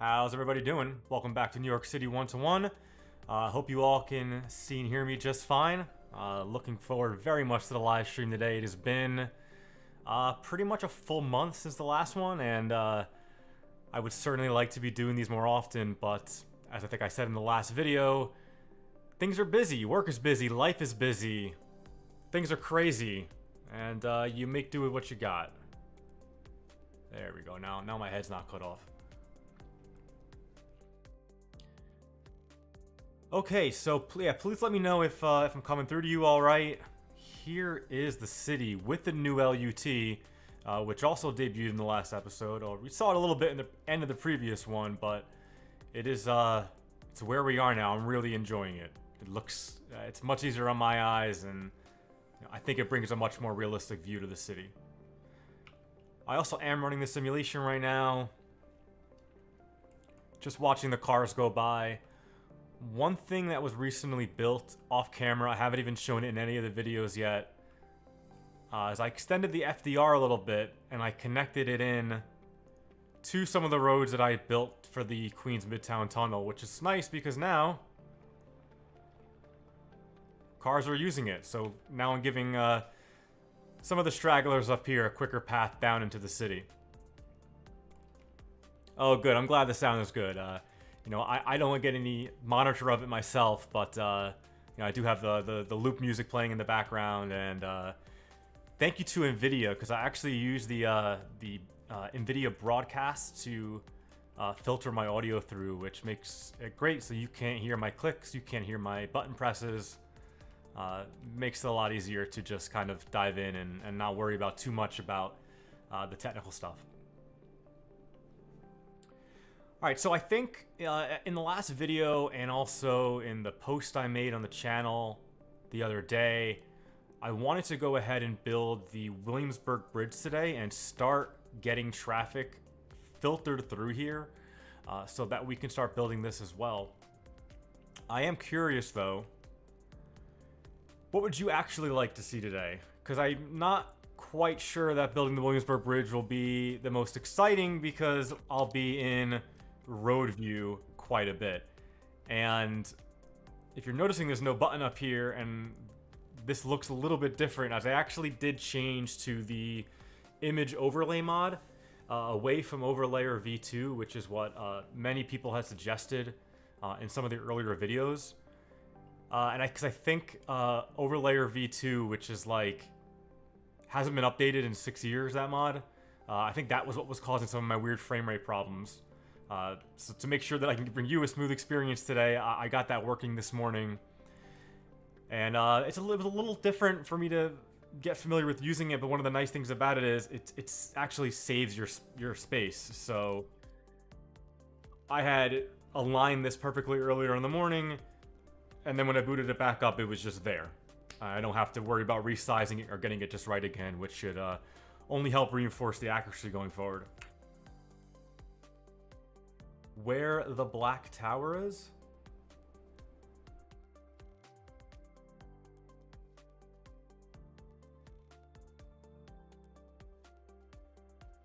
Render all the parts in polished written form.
How's everybody doing? Welcome back to New York City 1-to-1. Hope you all can see and hear me just fine. Looking forward very much to the live stream today. It has been pretty much a full month since the last one, and I would certainly like to be doing these more often, but as I think I said in the last video, things are busy, work is busy, life is busy, things are crazy, and you make do with what you got. There we go, now my head's not cut off. Okay, so yeah, please let me know if I'm coming through to you all right. Here is the city with the new LUT, which also debuted in the last episode. We saw it a little bit in the end of the previous one, but it is it's where we are now. I'm really enjoying it. It looks it's much easier on my eyes, and I think it brings a much more realistic view to the city. I also am running the simulation right now, just watching the cars go by. One thing that was recently built off camera, I haven't even shown it in any of the videos yet, is I extended the FDR a little bit and I connected it in to some of the roads that I built for the Queens Midtown Tunnel, which is nice because now cars are using it. So now I'm giving some of the stragglers up here a quicker path down into the city. Oh, good. I'm glad the sound is good. You know, I don't get any monitor of it myself, but you know, I do have the loop music playing in the background, and thank you to NVIDIA, because I actually use the NVIDIA broadcast to filter my audio through, which makes it great, so you can't hear my clicks, you can't hear my button presses. Makes it a lot easier to just kind of dive in and not worry about too much about the technical stuff. Alright, so I think in the last video and also in the post I made on the channel the other day, I wanted to go ahead and build the Williamsburg Bridge today and start getting traffic filtered through here so that we can start building this as well. I am curious though, what would you actually like to see today? Because I'm not quite sure that building the Williamsburg Bridge will be the most exciting because I'll be in road view quite a bit, and if you're noticing there's no button up here and this looks a little bit different, as I actually did change to the image overlay mod away from overlayer v2, which is what many people have suggested in some of the earlier videos, and because I think overlayer v2, which is like hasn't been updated in 6 years, that mod, I think that was what was causing some of my weird frame rate problems. So to make sure that I can bring you a smooth experience today, I got that working this morning. And it was a little different for me to get familiar with using it, but one of the nice things about it is it actually saves your space. So I had aligned this perfectly earlier in the morning, and then when I booted it back up, it was just there. I don't have to worry about resizing it or getting it just right again, which should only help reinforce the accuracy going forward. Where the black tower is?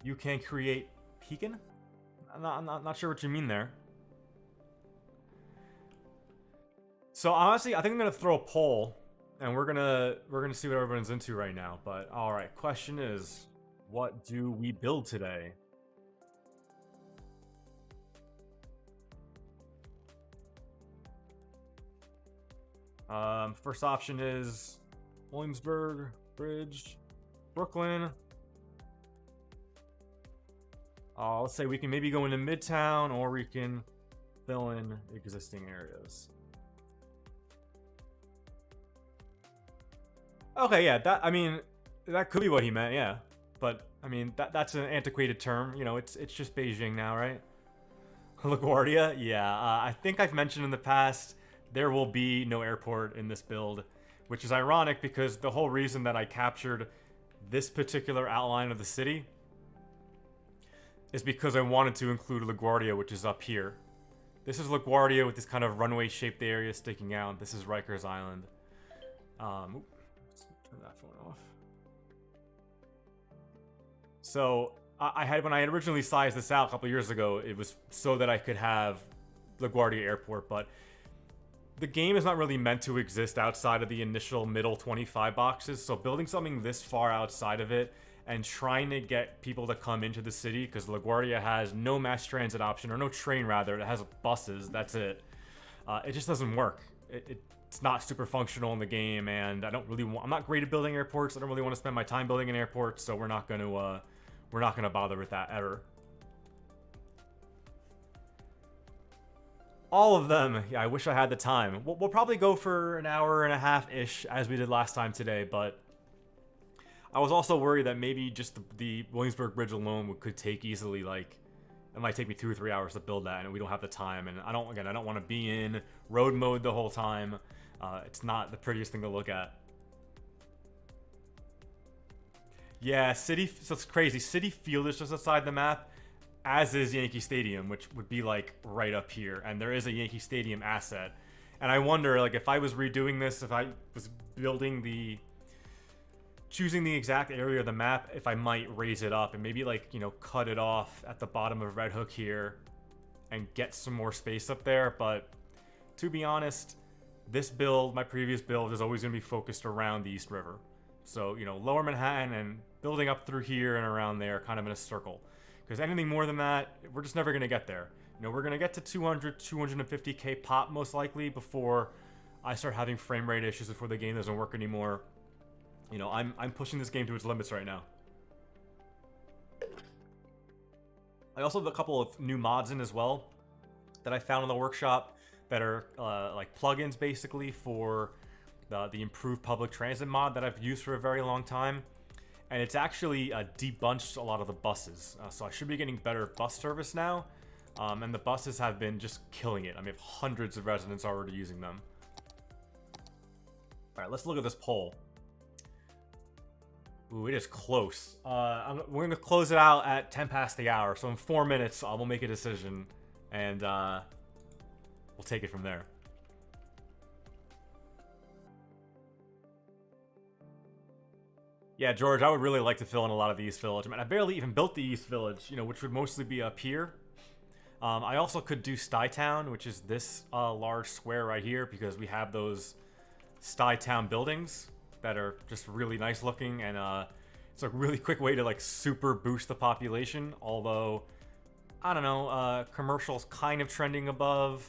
You can create Pekin? I'm not sure what you mean there. So honestly, I think I'm gonna throw a poll, and we're gonna see what everyone's into right now. But all right, question is, what do we build today? First option is Williamsburg Bridge, Brooklyn. Let's say we can maybe go into Midtown, or we can fill in existing areas. Okay, yeah, I mean, that could be what he meant, yeah. But I mean, that's an antiquated term. You know, it's just Beijing now, right? LaGuardia, yeah. I think I've mentioned in the past, there will be no airport in this build, which is ironic because the whole reason that I captured this particular outline of the city is because I wanted to include LaGuardia, which is up here. This is LaGuardia with this kind of runway-shaped area sticking out. This is Rikers Island. Let's turn that phone off. So when I originally sized this out a couple years ago, it was so that I could have LaGuardia Airport, but the game is not really meant to exist outside of the initial middle 25 boxes, so building something this far outside of it and trying to get people to come into the city, because LaGuardia has no mass transit option, or no train rather, it has buses, that's it. It just doesn't work. It's not super functional in the game, and I'm not great at building airports. I don't really want to spend my time building an airport, so we're not gonna bother with that ever. All of them. Yeah, I wish I had the time. We'll probably go for an hour and a half-ish, as we did last time today, but I was also worried that maybe just the Williamsburg Bridge alone could take easily, like, it might take me 2 or 3 hours to build that, and we don't have the time, and I don't want to be in road mode the whole time. It's not the prettiest thing to look at. Yeah, City, so it's crazy. City Field is just outside the map, as is Yankee Stadium, which would be, like, right up here, and there is a Yankee Stadium asset. And I wonder, like, if I was redoing this, if I was choosing the exact area of the map, if I might raise it up and maybe, like, you know, cut it off at the bottom of Red Hook here and get some more space up there. But to be honest, this build, my previous build, is always going to be focused around the East River. So, you know, Lower Manhattan and building up through here and around there, kind of in a circle. Because anything more than that, we're just never going to get there. You know, we're going to get to 200, 250k pop most likely before I start having frame rate issues, before the game doesn't work anymore. You know, I'm pushing this game to its limits right now. I also have a couple of new mods in as well that I found in the workshop that are like plugins basically for the improved public transit mod that I've used for a very long time. And it's actually debunched a lot of the buses. So I should be getting better bus service now. And the buses have been just killing it. I mean, I have hundreds of residents already using them. All right, let's look at this poll. Ooh, it is close. We're going to close it out at 10 past the hour. So in 4 minutes, we'll make a decision. And we'll take it from there. Yeah, George, I would really like to fill in a lot of the East Village. I mean, I barely even built the East Village, you know, which would mostly be up here. I also could do Stuytown, which is this large square right here, because we have those Stuytown buildings that are just really nice looking, and it's a really quick way to, like, super boost the population. Although, I don't know, commercial's kind of trending above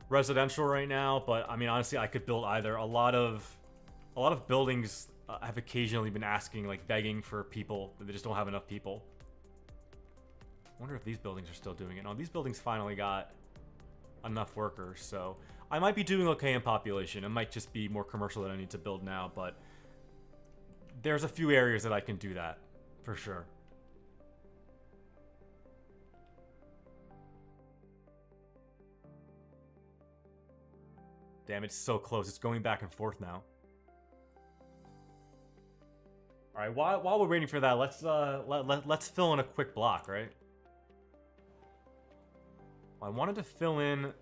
residential right now, but I mean, honestly, I could build either. A lot of buildings have occasionally been asking, like, begging for people, but they just don't have enough people. I wonder if these buildings are still doing it. No, these buildings finally got enough workers, so I might be doing okay in population. It might just be more commercial that I need to build now, but there's a few areas that I can do that, for sure. Damn, it's so close. It's going back and forth now. All right, while we're waiting for that, let's fill in a quick block, right? I wanted to fill in.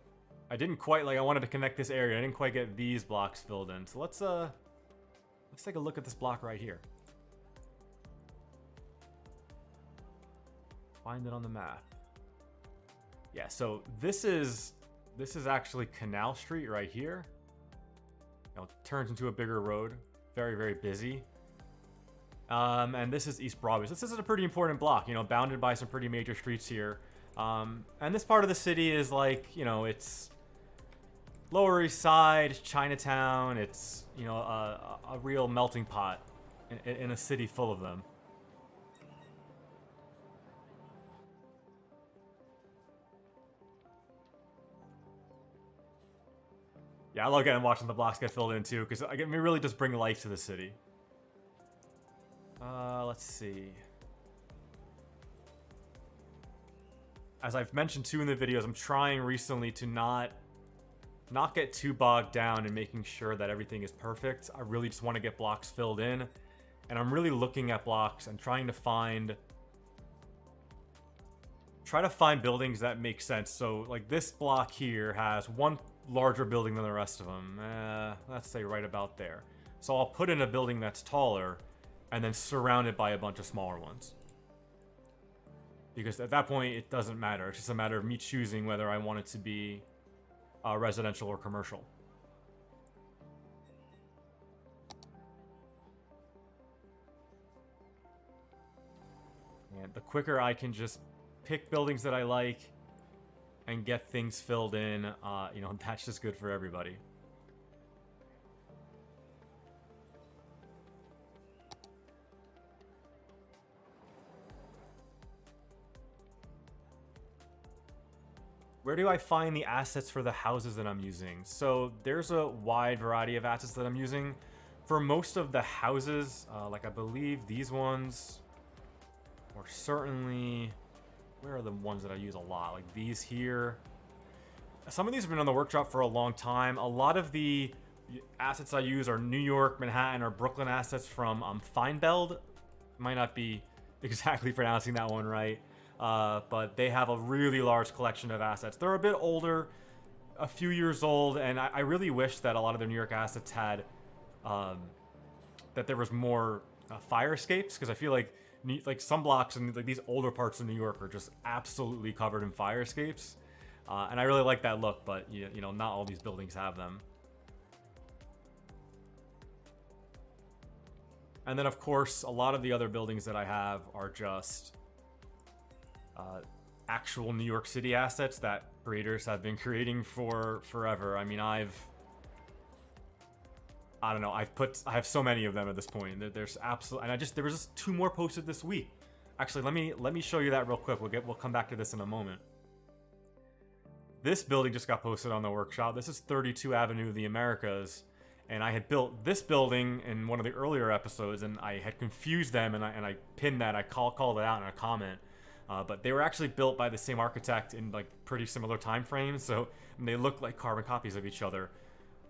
I didn't quite, like, I wanted to connect this area. I didn't quite get these blocks filled in. So let's take a look at this block right here. Find it on the map. Yeah, so this is actually Canal Street right here. You know, it turns into a bigger road. Very, very busy. And this is East Broadway. So this is a pretty important block, you know, bounded by some pretty major streets here. And this part of the city is, like, you know, it's Lower East Side, Chinatown. It's, you know, a real melting pot in a city full of them. Yeah, I love getting watching the blocks get filled in too, because it really does bring life to the city. Let's see. As I've mentioned too in the videos, I'm trying recently to not get too bogged down in making sure that everything is perfect. I really just want to get blocks filled in, and I'm really looking at blocks and trying to find buildings that make sense. So, like, this block here has one larger building than the rest of them. Let's say right about there. So I'll put in a building that's taller and then surround it by a bunch of smaller ones. because at that point it doesn't matter. It's just a matter of me choosing whether I want it to be residential or commercial. And the quicker I can just pick buildings that I like and get things filled in, you know, that's just good for everybody. Where do I find the assets for the houses that I'm using? So there's a wide variety of assets that I'm using. For most of the houses, like I believe these ones, or certainly, where are the ones that I use a lot? Like these here. Some of these have been on the workshop for a long time. A lot of the assets I use are New York, Manhattan, or Brooklyn assets from Feinbeld. Might not be exactly pronouncing that one right. But they have a really large collection of assets. They're a bit older, a few years old, and I really wish that a lot of their New York assets had, that there was more fire escapes, because I feel like some blocks in like these older parts of New York are just absolutely covered in fire escapes. And I really like that look, but you know, not all these buildings have them. And then, of course, a lot of the other buildings that I have are just actual New York City assets that creators have been creating for forever. I mean, I don't know. I have so many of them at this point. There's absolutely, and there was just 2 more posted this week. Actually, let me show you that real quick. We'll come back to this in a moment. This building just got posted on the workshop. This is 32 Avenue of the Americas, and I had built this building in one of the earlier episodes, and I had confused them, and I pinned that. I called it out in a comment. But they were actually built by the same architect in like pretty similar time frames, so they look like carbon copies of each other,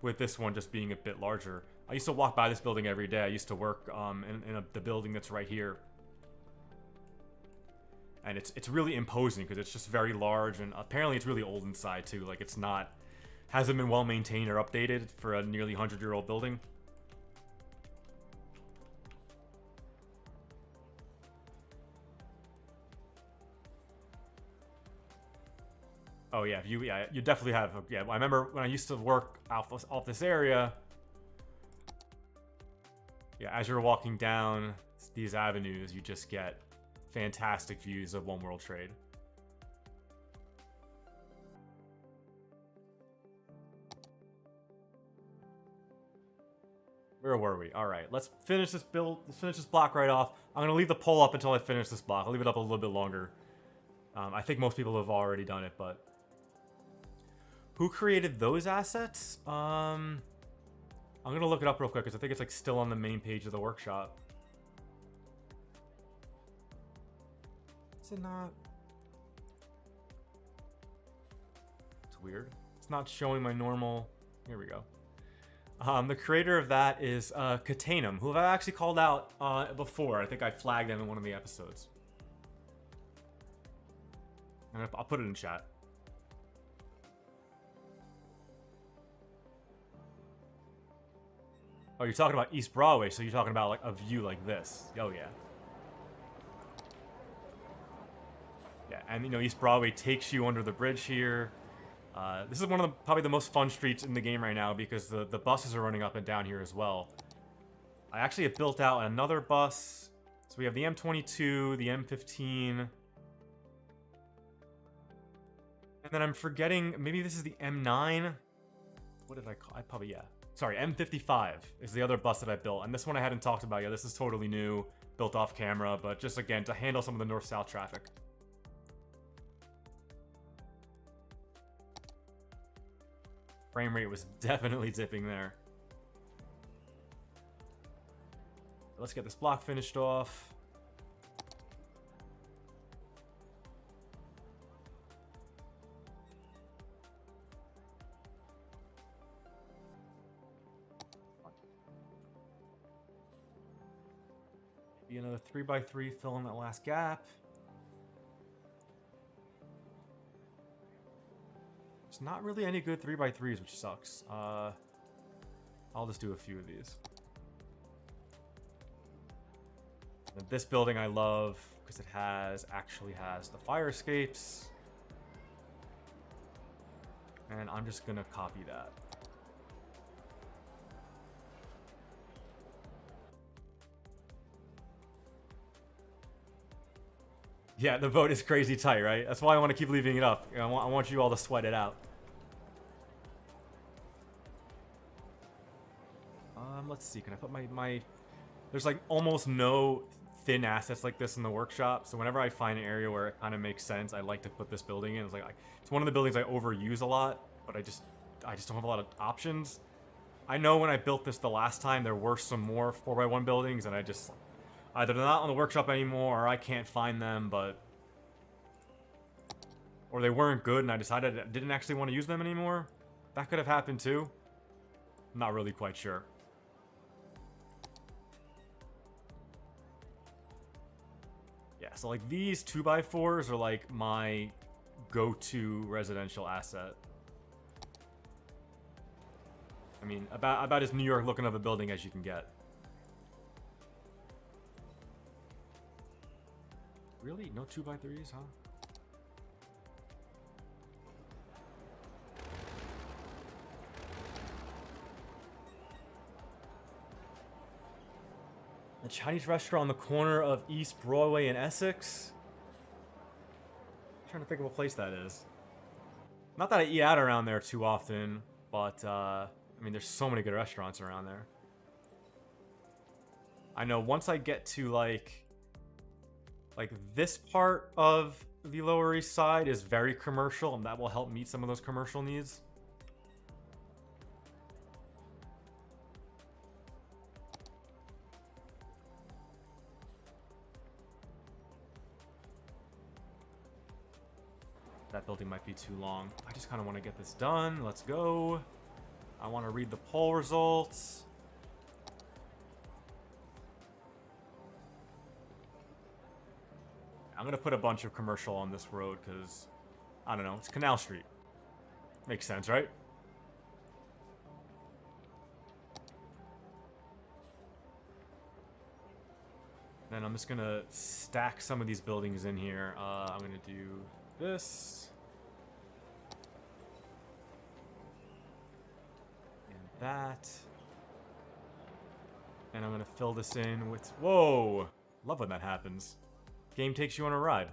with this one just being a bit larger. I used to walk by this building every day. I used to work in the building that's right here. And it's really imposing because it's just very large, and apparently it's really old inside too. Like hasn't been well maintained or updated for a nearly 100-year-old building. Oh yeah, you definitely have. Yeah, I remember when I used to work off this area. Yeah, as you're walking down these avenues, you just get fantastic views of One World Trade. Where were we? All right, let's finish this build. Let's finish this block right off. I'm gonna leave the poll up until I finish this block. I'll leave it up a little bit longer. I think most people have already done it, but who created those assets? I'm gonna look it up real quick because I think it's like still on the main page of the workshop. Is it not? It's weird. It's not showing my normal. Here we go. The creator of that is Katanum, who I've actually called out before. I think I flagged him in one of the episodes. And I'll put it in chat. Oh, you're talking about East Broadway, so you're talking about like a view like this. Oh yeah. Yeah, and you know, East Broadway takes you under the bridge here. This is one of probably the most fun streets in the game right now because the buses are running up and down here as well. I actually have built out another bus. So we have the M22, the M15. And then I'm forgetting, maybe this is the M9. What did I call? Yeah. Sorry, M55 is the other bus that I built. And this one I hadn't talked about yet. This is totally new, built off camera, but just again, to handle some of the north-south traffic. Frame rate was definitely dipping there. Let's get this block finished off. Maybe another 3x3 fill in that last gap. There's not really any good 3x3s, which sucks. I'll just do a few of these. And this building I love because it actually has the fire escapes. And I'm just gonna copy that. Yeah, the vote is crazy tight, right? That's why I want to keep leaving it up. I want you all to sweat it out. Let's see. Can I put my... There's like almost no thin assets like this in the workshop. So whenever I find an area where it kind of makes sense, I like to put this building in. It's one of the buildings I overuse a lot, but I just don't have a lot of options. I know when I built this the last time, there were some more 4x1 buildings, and I just... Either they're not on the workshop anymore, or I can't find them, but... Or they weren't good, and I decided I didn't actually want to use them anymore. That could have happened too. I'm not really quite sure. Yeah, so like these 2x4s are like my go-to residential asset. I mean, about as New York looking of a building as you can get. Really? No 2x3s, huh? The Chinese restaurant on the corner of East Broadway and Essex? I'm trying to think of what place that is. Not that I eat out around there too often, but, I mean, there's so many good restaurants around there. I know once I get to, like this part of the Lower East Side is very commercial, and that will help meet some of those commercial needs. That building might be too long. I just kind of want to get this done. Let's go. I want to read the poll results. I'm going to put a bunch of commercial on this road because, I don't know, it's Canal Street. Makes sense, right? Then I'm just going to stack some of these buildings in here. I'm going to do this. And that. And I'm going to fill this in with... Whoa! Love when that happens. Game takes you on a ride.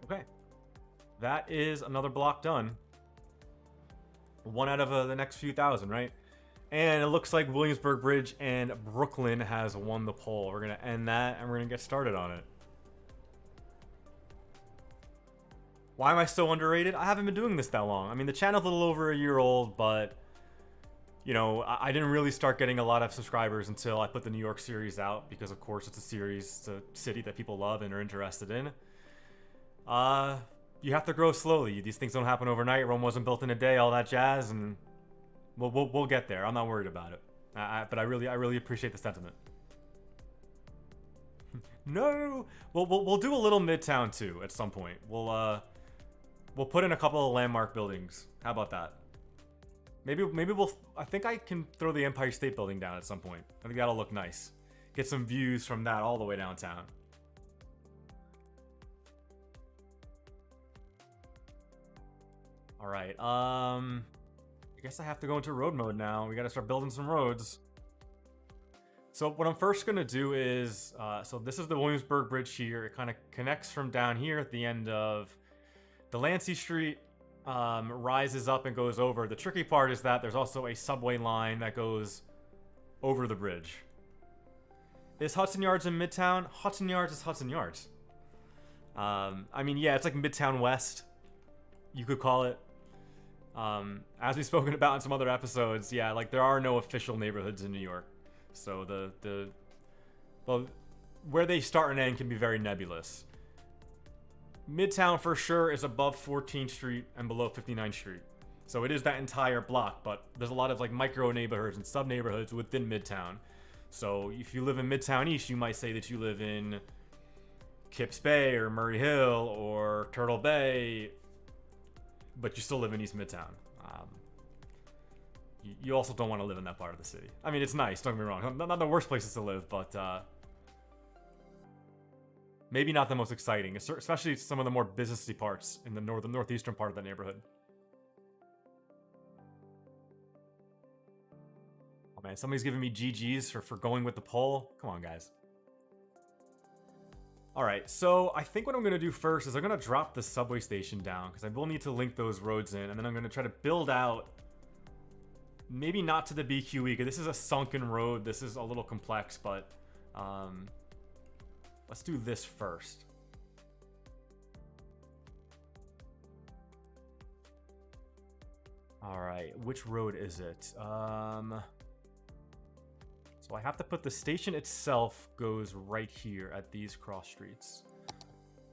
Okay. That is another block done. One out of the next few thousand, right? And it looks like Williamsburg Bridge and Brooklyn has won the poll. We're going to end that and we're going to get started on it. Why am I so underrated? I haven't been doing this that long. I mean, the channel's a little over a year old, but... You know, I didn't really start getting a lot of subscribers until I put the New York series out, because of course it's a series, it's a city that people love and are interested in. You have to grow slowly. These things don't happen overnight. Rome wasn't built in a day, all that jazz, and we'll get there. I'm not worried about it. But I really appreciate the sentiment. No, we'll do a little Midtown too at some point. We'll put in a couple of landmark buildings. How about that? Maybe we'll... I think I can throw the Empire State Building down at some point. I think that'll look nice. Get some views from that all the way downtown. Alright, I guess I have to go into road mode now. We gotta start building some roads. So what I'm first gonna do is... so this is the Williamsburg Bridge here. It kind of connects from down here at the end of Delancey Street. Rises up and goes over. The tricky part is that there's also a subway line that goes over the bridge. Is Hudson Yards in Midtown? Hudson Yards is Hudson Yards. I mean, yeah, it's like Midtown West, you could call it. As we've spoken about in some other episodes, yeah, like there are no official neighborhoods in New York. So the where they start and end can be very nebulous. Midtown for sure is above 14th Street and below 59th Street. So it is that entire block, but there's a lot of like micro neighborhoods and sub neighborhoods within Midtown. So if you live in Midtown East, you might say that you live in Kips Bay or Murray Hill or Turtle Bay, but you still live in East Midtown. you also don't want to live in that part of the city. I mean, it's nice, don't get me wrong. Not the worst places to live, but maybe not the most exciting, especially some of the more businessy parts in the northeastern part of the neighborhood. Oh man, somebody's giving me GGs for going with the poll. Come on, guys. All right, so I think what I'm going to do first is I'm going to drop the subway station down because I will need to link those roads in, and then I'm going to try to build out, maybe not to the BQE, because this is a sunken road. This is a little complex, but let's do this first. All right, which road is it? So I have to put the station itself goes right here at these cross streets.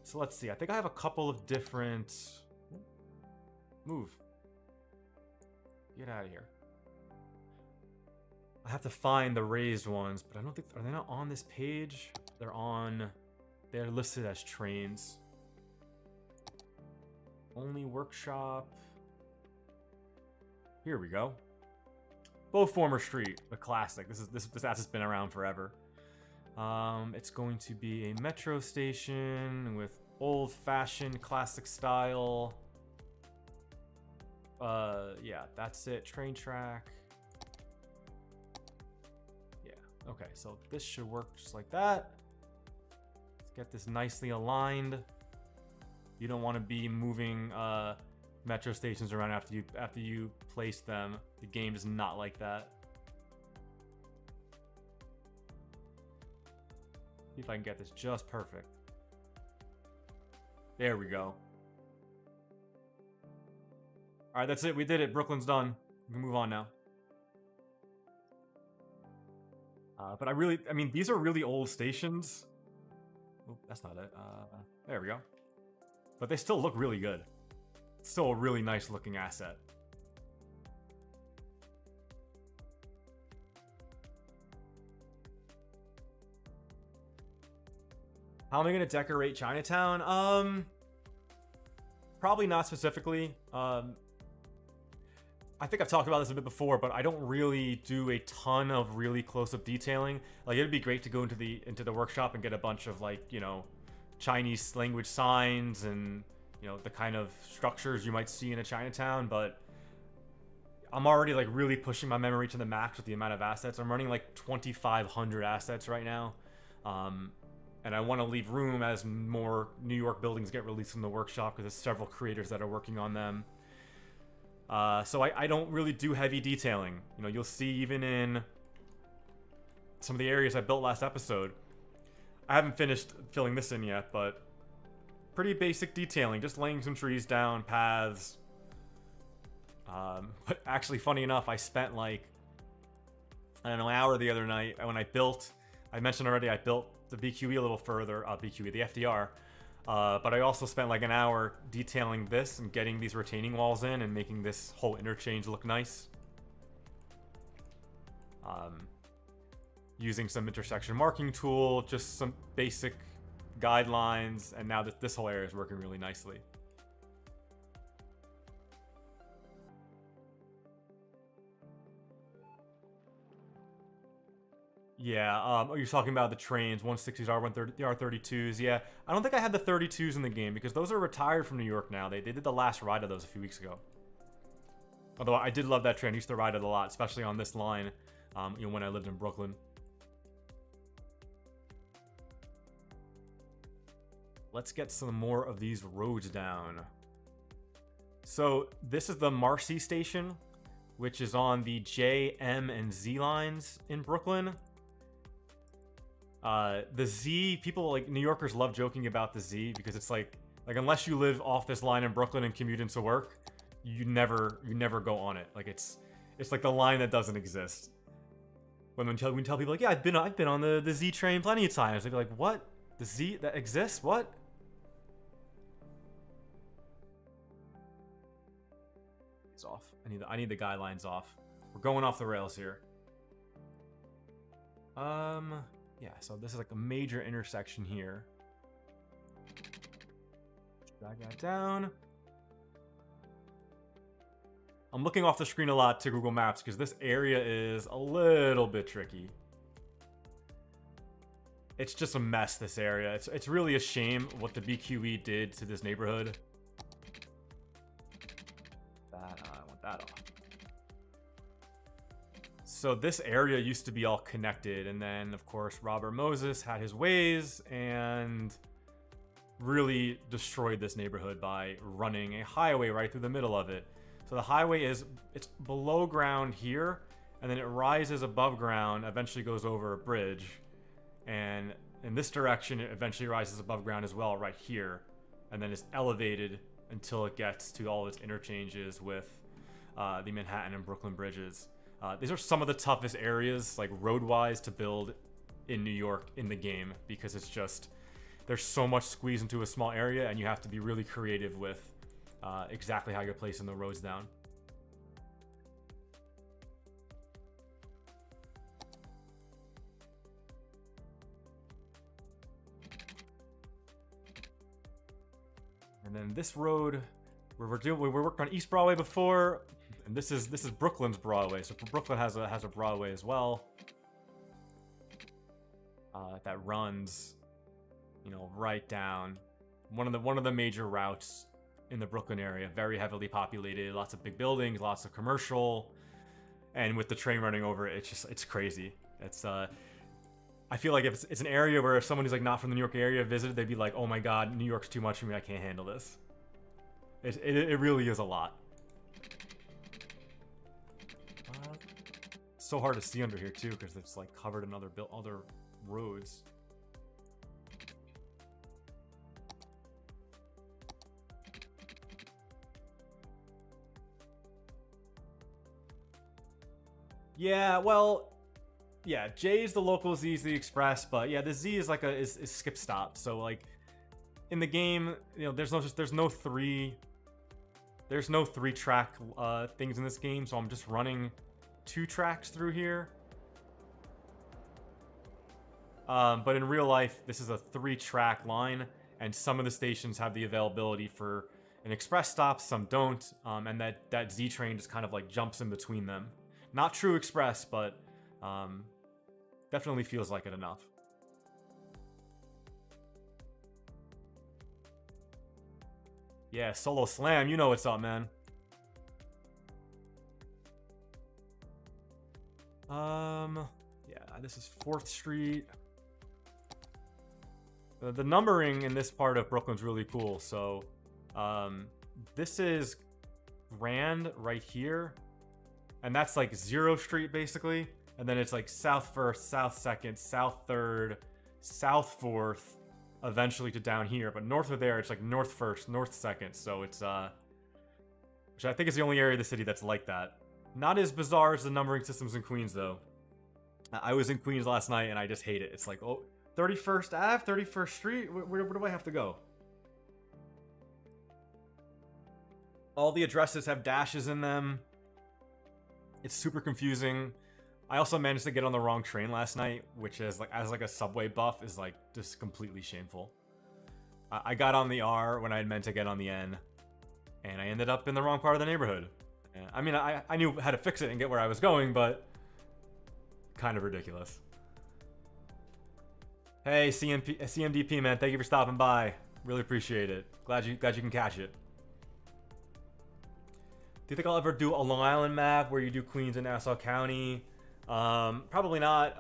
So let's see. I think I have a couple of different... Move. Get out of here. I have to find the raised ones, but I don't think... Are they not on this page? They're on... They're listed as trains. Only workshop. Here we go. Beauformer Street, the classic. This asset's been around forever. It's going to be a metro station with old-fashioned classic style. Yeah, that's it. Train track. Yeah, okay, so this should work just like that. Let's get this nicely aligned. You don't want to be moving metro stations around after you place them. The game is not like that. See if I can get this just perfect. There we go. All right, that's it. We did it. Brooklyn's done. We can move on now. But I mean, these are really old stations. Oh, that's not it. There we go. But they still look really good. Still a really nice looking asset. How am I going to decorate Chinatown? Probably not specifically. I think I've talked about this a bit before, but I don't really do a ton of really close-up detailing. Like, it'd be great to go into the workshop and get a bunch of, like, you know, Chinese language signs and, you know, the kind of structures you might see in a Chinatown, but I'm already, like, really pushing my memory to the max with the amount of assets. I'm running, like, 2,500 assets right now. And I want to leave room as more New York buildings get released from the workshop because there's several creators that are working on them. So I don't really do heavy detailing. You know, you'll see even in some of the areas I built last episode. I haven't finished filling this in yet, but pretty basic detailing. Just laying some trees down, paths. But actually, funny enough, I spent like, I don't know, an hour the other night when I built, I mentioned already, I built the BQE a little further, BQE, the FDR. But I also spent like an hour detailing this and getting these retaining walls in and making this whole interchange look nice. Using some intersection marking tool, just some basic guidelines, and now this whole area is working really nicely. Yeah, you're talking about the trains, 160s, R130, the R32s. Yeah, I don't think I had the 32s in the game because those are retired from New York now. They did the last ride of those a few weeks ago. Although I did love that train. I used to ride it a lot, especially on this line, you know, when I lived in Brooklyn. Let's get some more of these roads down. So this is the Marcy station, which is on the J, M, and Z lines in Brooklyn. The Z, people like New Yorkers love joking about the Z because it's like unless you live off this line in Brooklyn and commute into work, you never go on it. Like it's like the line that doesn't exist. When we tell people like, yeah, I've been on the Z train plenty of times, they'd be like, what? The Z that exists? What? It's off. I need the guidelines off. We're going off the rails here. Yeah, so this is like a major intersection here. Drag that down. I'm looking off the screen a lot to Google Maps because this area is a little bit tricky. It's just a mess, this area. It's really a shame what the BQE did to this neighborhood. I want that off. So this area used to be all connected, and then, of course, Robert Moses had his ways and really destroyed this neighborhood by running a highway right through the middle of it. So the highway it's below ground here, and then it rises above ground, eventually goes over a bridge, and in this direction it eventually rises above ground as well right here, and then is elevated until it gets to all its interchanges with the Manhattan and Brooklyn bridges. These are some of the toughest areas, like road-wise, to build in New York in the game, because it's just, there's so much squeezed into a small area, and you have to be really creative with exactly how you're placing the roads down. And then this road, we worked on East Broadway before, and this is Brooklyn's Broadway. So Brooklyn has a Broadway as well that runs, you know, right down one of the major routes in the Brooklyn area. Very heavily populated, lots of big buildings, lots of commercial, and with the train running over it, it's crazy. It's I feel like if it's an area where if someone who's like not from the New York area visited, they'd be like, oh my god, New York's too much for me, I can't handle this. It really is a lot. So hard to see under here too, because it's like covered in other roads. Yeah, well, yeah, J is the local, Z is the express, but yeah, the Z is like is skip stop. So like in the game, you know, there's no three track things in this game, so I'm just running 2 tracks through here. But in real life, this is a 3-track line, and some of the stations have the availability for an express stop, some don't, and that Z train just kind of like jumps in between them. Not true express, but definitely feels like it enough. Yeah, Solo Slam, you know what's up, man. Yeah, this is 4th Street. The numbering in this part of Brooklyn's really cool. So, this is Rand right here, and that's like 0 Street basically. And then it's like South 1st, South 2nd, South 3rd, South 4th, eventually to down here. But north of there, it's like North 1st, North 2nd. So it's which I think is the only area of the city that's like that. Not as bizarre as the numbering systems in Queens, though. I was in Queens last night, and I just hate it. It's like, oh, 31st Ave, 31st Street? Where do I have to go? All the addresses have dashes in them. It's super confusing. I also managed to get on the wrong train last night, which is like, as like a subway buff, is like just completely shameful. I got on the R when I had meant to get on the N, and I ended up in the wrong part of the neighborhood. I mean, I knew how to fix it and get where I was going, but kind of ridiculous. Hey, CMDP, man, thank you for stopping by. Really appreciate it. Glad you can catch it. Do you think I'll ever do a Long Island map where you do Queens and Nassau County? Probably not.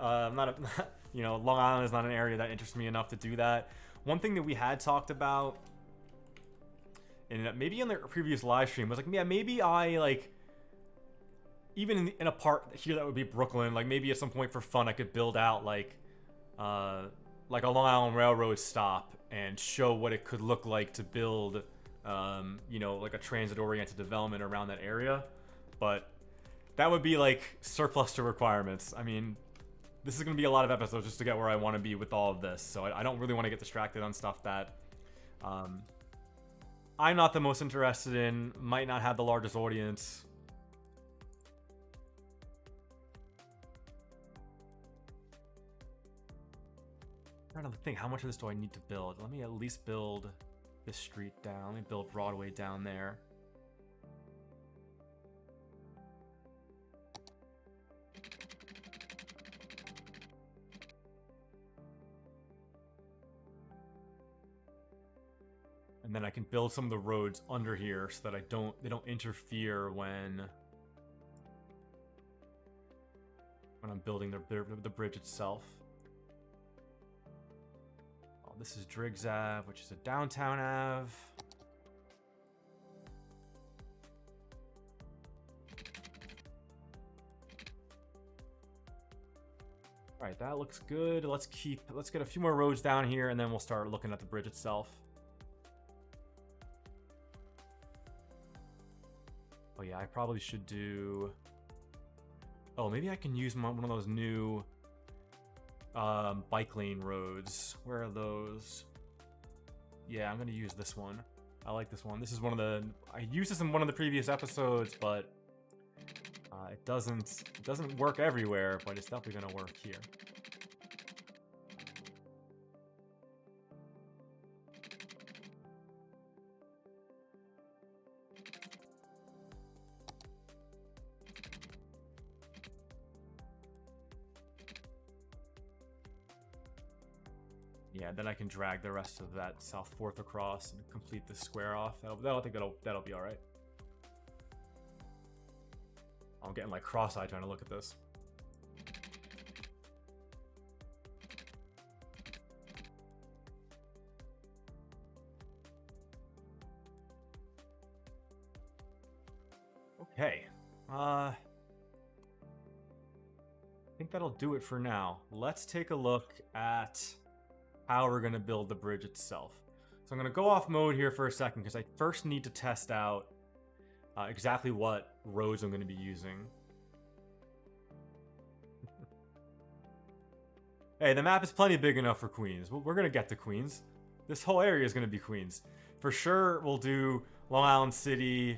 You know, Long Island is not an area that interests me enough to do that. One thing that we had talked about, and maybe in the previous live stream, was like, yeah, maybe I like, even in a part here that would be Brooklyn, like maybe at some point for fun I could build out like a Long Island Railroad stop and show what it could look like to build, you know, like a transit-oriented development around that area. But that would be like surplus to requirements. I mean, this is going to be a lot of episodes just to get where I want to be with all of this. So I don't really want to get distracted on stuff that I'm not the most interested in, might not have the largest audience. I'm trying to think, how much of this do I need to build? Let me at least build this street down. Let me build Broadway down there. And then I can build some of the roads under here so that they don't interfere when I'm building the bridge itself. Oh, this is Driggs Ave, which is a downtown Ave. All right, that looks good. Let's get a few more roads down here, and then we'll start looking at the bridge itself. Oh yeah, I probably should do... Oh, maybe I can use one of those new bike lane roads. Where are those? Yeah, I'm gonna use this one. I like this one. This is one of the... I used this in one of the previous episodes, but it doesn't work everywhere, but it's definitely gonna work here. Yeah, then I can drag the rest of that South 4th across and complete the square off. I think that'll be all right. I'm getting like cross-eyed trying to look at this. Okay. I think that'll do it for now. Let's take a look at how we're going to build the bridge itself. So I'm going to go off mode here for a second because I first need to test out exactly what roads I'm going to be using. Hey, the map is plenty big enough for Queens. We're going to get to Queens. This whole area is going to be Queens. For sure, we'll do Long Island City,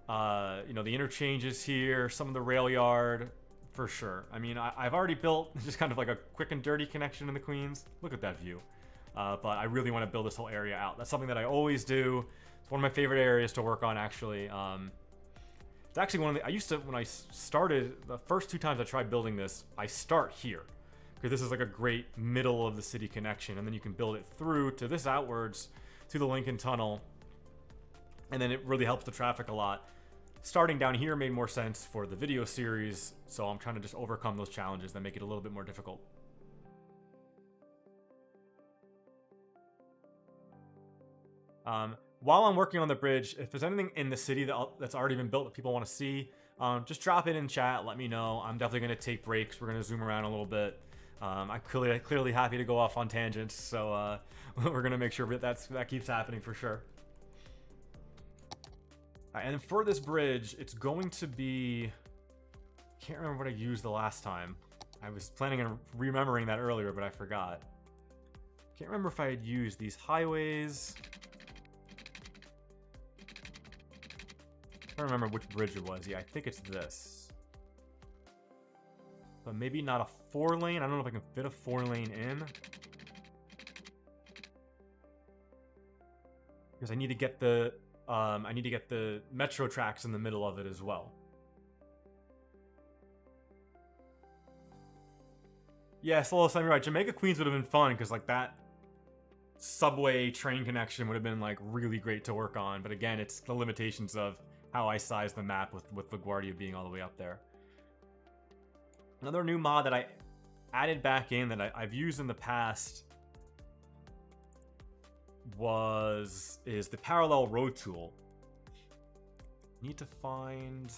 you know, the interchanges here, some of the rail yard, for sure. I mean, I've already built just kind of like a quick and dirty connection in the Queens. Look at that view. But I really want to build this whole area out. That's something that I always do. It's one of my favorite areas to work on, actually. It's actually one of the... I used to, when I started, the first 2 times I tried building this, I start here. Because this is like a great middle of the city connection. And then you can build it through to this outwards to the Lincoln Tunnel. And then it really helps the traffic a lot. Starting down here made more sense for the video series, so I'm trying to just overcome those challenges that make it a little bit more difficult. While I'm working on the bridge, if there's anything in the city that's already been built that people want to see, just drop it in chat, let me know. I'm definitely going to take breaks. We're going to zoom around a little bit. I'm clearly happy to go off on tangents, so we're going to make sure that keeps happening for sure. And for this bridge, it's going to be... Can't remember what I used the last time. I was planning on remembering that earlier, but I forgot. Can't remember if I had used these highways. I don't remember which bridge it was. Yeah, I think it's this. But maybe not a 4-lane. I don't know if I can fit a 4-lane in. Because I need to get the... I need to get the metro tracks in the middle of it as well. Yeah, Slow Sam, you're right. Jamaica Queens would have been fun because like that subway train connection would have been like really great to work on. But again, it's the limitations of how I size the map with LaGuardia being all the way up there. Another new mod that I added back in that I've used in the past is the parallel road tool. Need to find...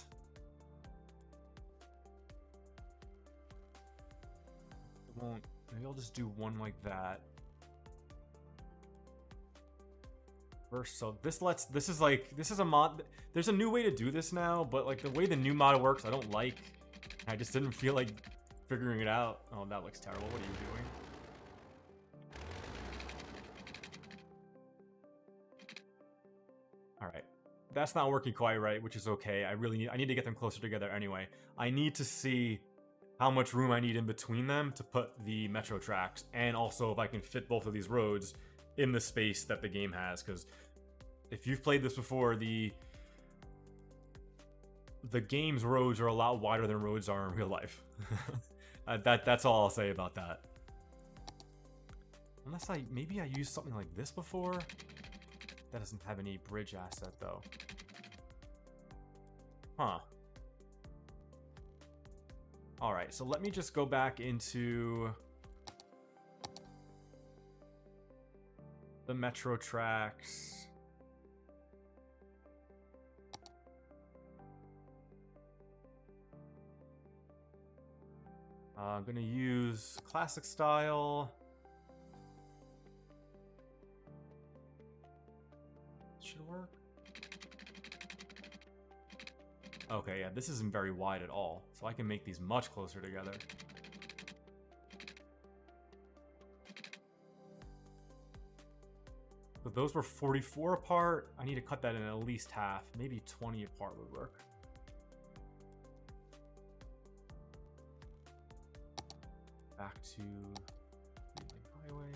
Maybe I'll just do one like that. First, so this is a mod. There's a new way to do this now, but like the way the new mod works, I don't like. I just didn't feel like figuring it out. Oh, that looks terrible. What are you doing? Alright, that's not working quite right, which is okay. I need to get them closer together anyway. I need to see how much room I need in between them to put the metro tracks, and also if I can fit both of these roads in the space that the game has, because if you've played this before, the game's roads are a lot wider than roads are in real life. That's all I'll say about that. Unless maybe I used something like this before? That doesn't have any bridge asset, though. Huh. Alright, so let me just go back into the metro tracks. I'm gonna use classic style. Should work. Okay, yeah, this isn't very wide at all, so I can make these much closer together. But those were 44 apart. I need to cut that in at least half. Maybe 20 apart would work. Back to highway.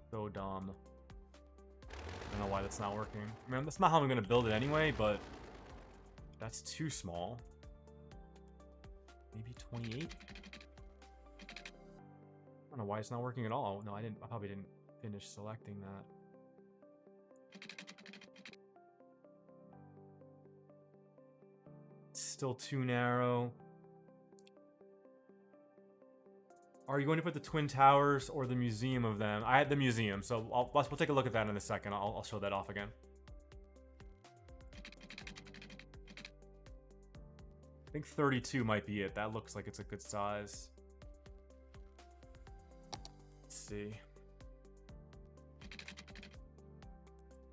So dumb. I don't know why that's not working. I mean, that's not how I'm going to build it anyway, but that's too small. Maybe 28? I don't know why it's not working at all. No, I probably didn't finish selecting that. It's still too narrow. Are you going to put the Twin Towers or the museum of them? I had the museum, so we'll take a look at that in a second. I'll show that off again. I think 32 might be it. That looks like it's a good size. Let's see.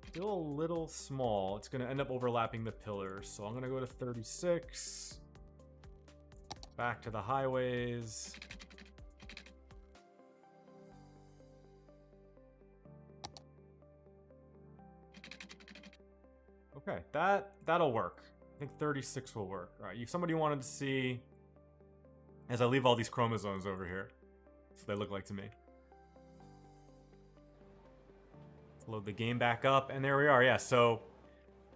Still a little small. It's going to end up overlapping the pillars. So I'm going to go to 36. Back to the highways. Okay, that'll work. I think 36 will work. All right, if somebody wanted to see, as I leave all these chromosomes over here, that's what they look like to me. Let's load the game back up, and there we are. Yeah, so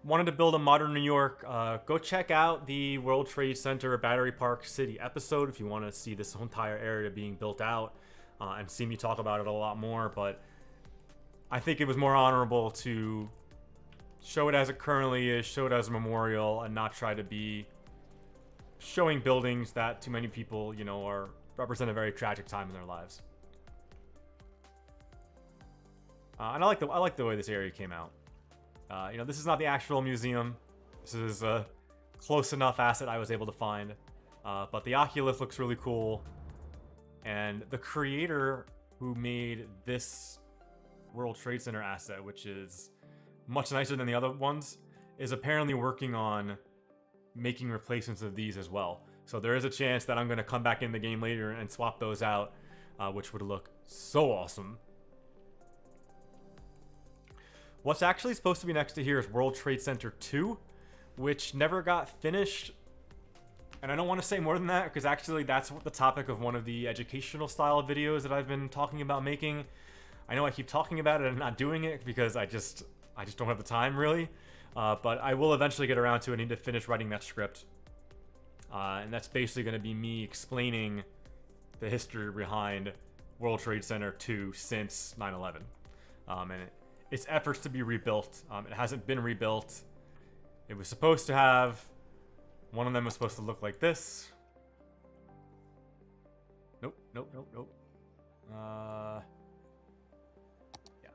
wanted to build a modern New York. Go check out the World Trade Center Battery Park City episode if you want to see this entire area being built out and see me talk about it a lot more. But I think it was more honorable to show it as it currently is, show it as a memorial, and not try to be showing buildings that too many people, you know, represent a very tragic time in their lives. And I like the way this area came out. You know, this is not the actual museum. This is a close enough asset I was able to find. But the Oculus looks really cool. And the creator who made this World Trade Center asset, which is much nicer than the other ones, is apparently working on making replacements of these as well. So there is a chance that I'm going to come back in the game later and swap those out, which would look so awesome. What's actually supposed to be next to here is World Trade Center 2, which never got finished. And I don't want to say more than that, because actually that's the topic of one of the educational style videos that I've been talking about making. I know I keep talking about it and not doing it because I just don't have the time, really. But I will eventually get around to it. I need to finish writing that script. And that's basically going to be me explaining the history behind World Trade Center 2 since 9/11. And its efforts to be rebuilt. It hasn't been rebuilt. It was supposed to have... One of them was supposed to look like this. Nope. Yeah.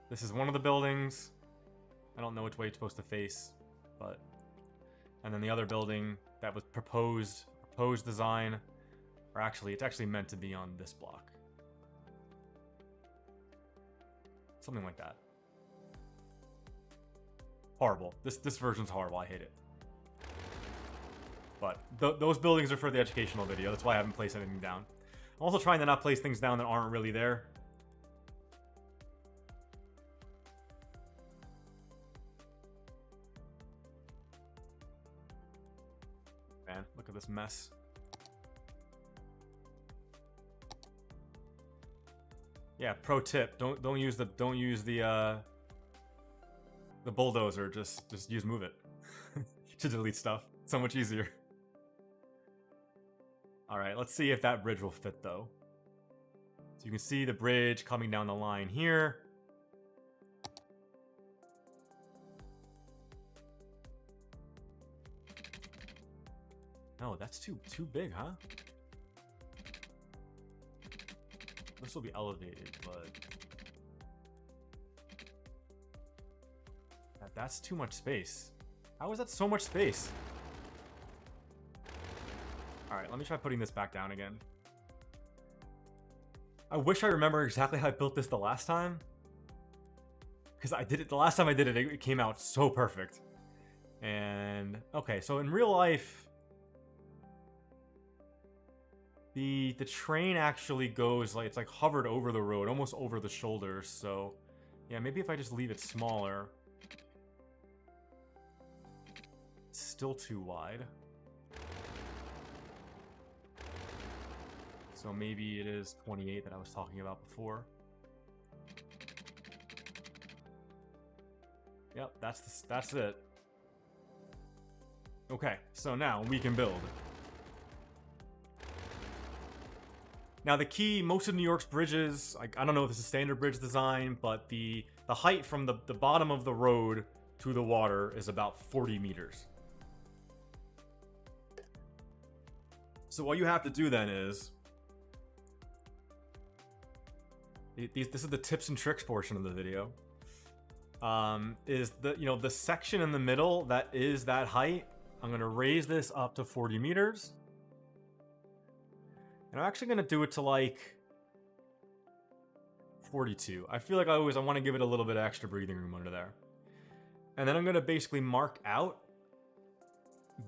This is one of the buildings. I don't know which way it's supposed to face, but... And then the other building that was proposed design, or actually, it's actually meant to be on this block. Something like that. Horrible. This version's horrible. I hate it. But those buildings are for the educational video. That's why I haven't placed anything down. I'm also trying to not place things down that aren't really there. Man, look at this mess. Yeah, pro tip: don't use the bulldozer. Just use move it to delete stuff. It's so much easier. All right, let's see if that bridge will fit though. So you can see the bridge coming down the line here. Oh, that's too big, huh? This will be elevated, but that's too much space. How is that so much space? All right, let me try putting this back down again. I wish I remember exactly how I built this the last time, because I did it the last time I did it. It came out so perfect. And okay, so in real life, the train actually goes like it's like hovered over the road, almost over the shoulders. So yeah, maybe if I just leave it smaller. It's still too wide. So maybe it is 28 that I was talking about before. Yep, that's it. Okay, so now we can build. Now the key, most of New York's bridges, I don't know if this is standard bridge design, but the height from the bottom of the road to the water is about 40 meters. So what you have to do then is, this is the tips and tricks portion of the video, is the section in the middle that is that height. I'm gonna raise this up to 40 meters. And I'm actually gonna do it to like 42. I feel like I want to give it a little bit of extra breathing room under there. And then I'm gonna basically mark out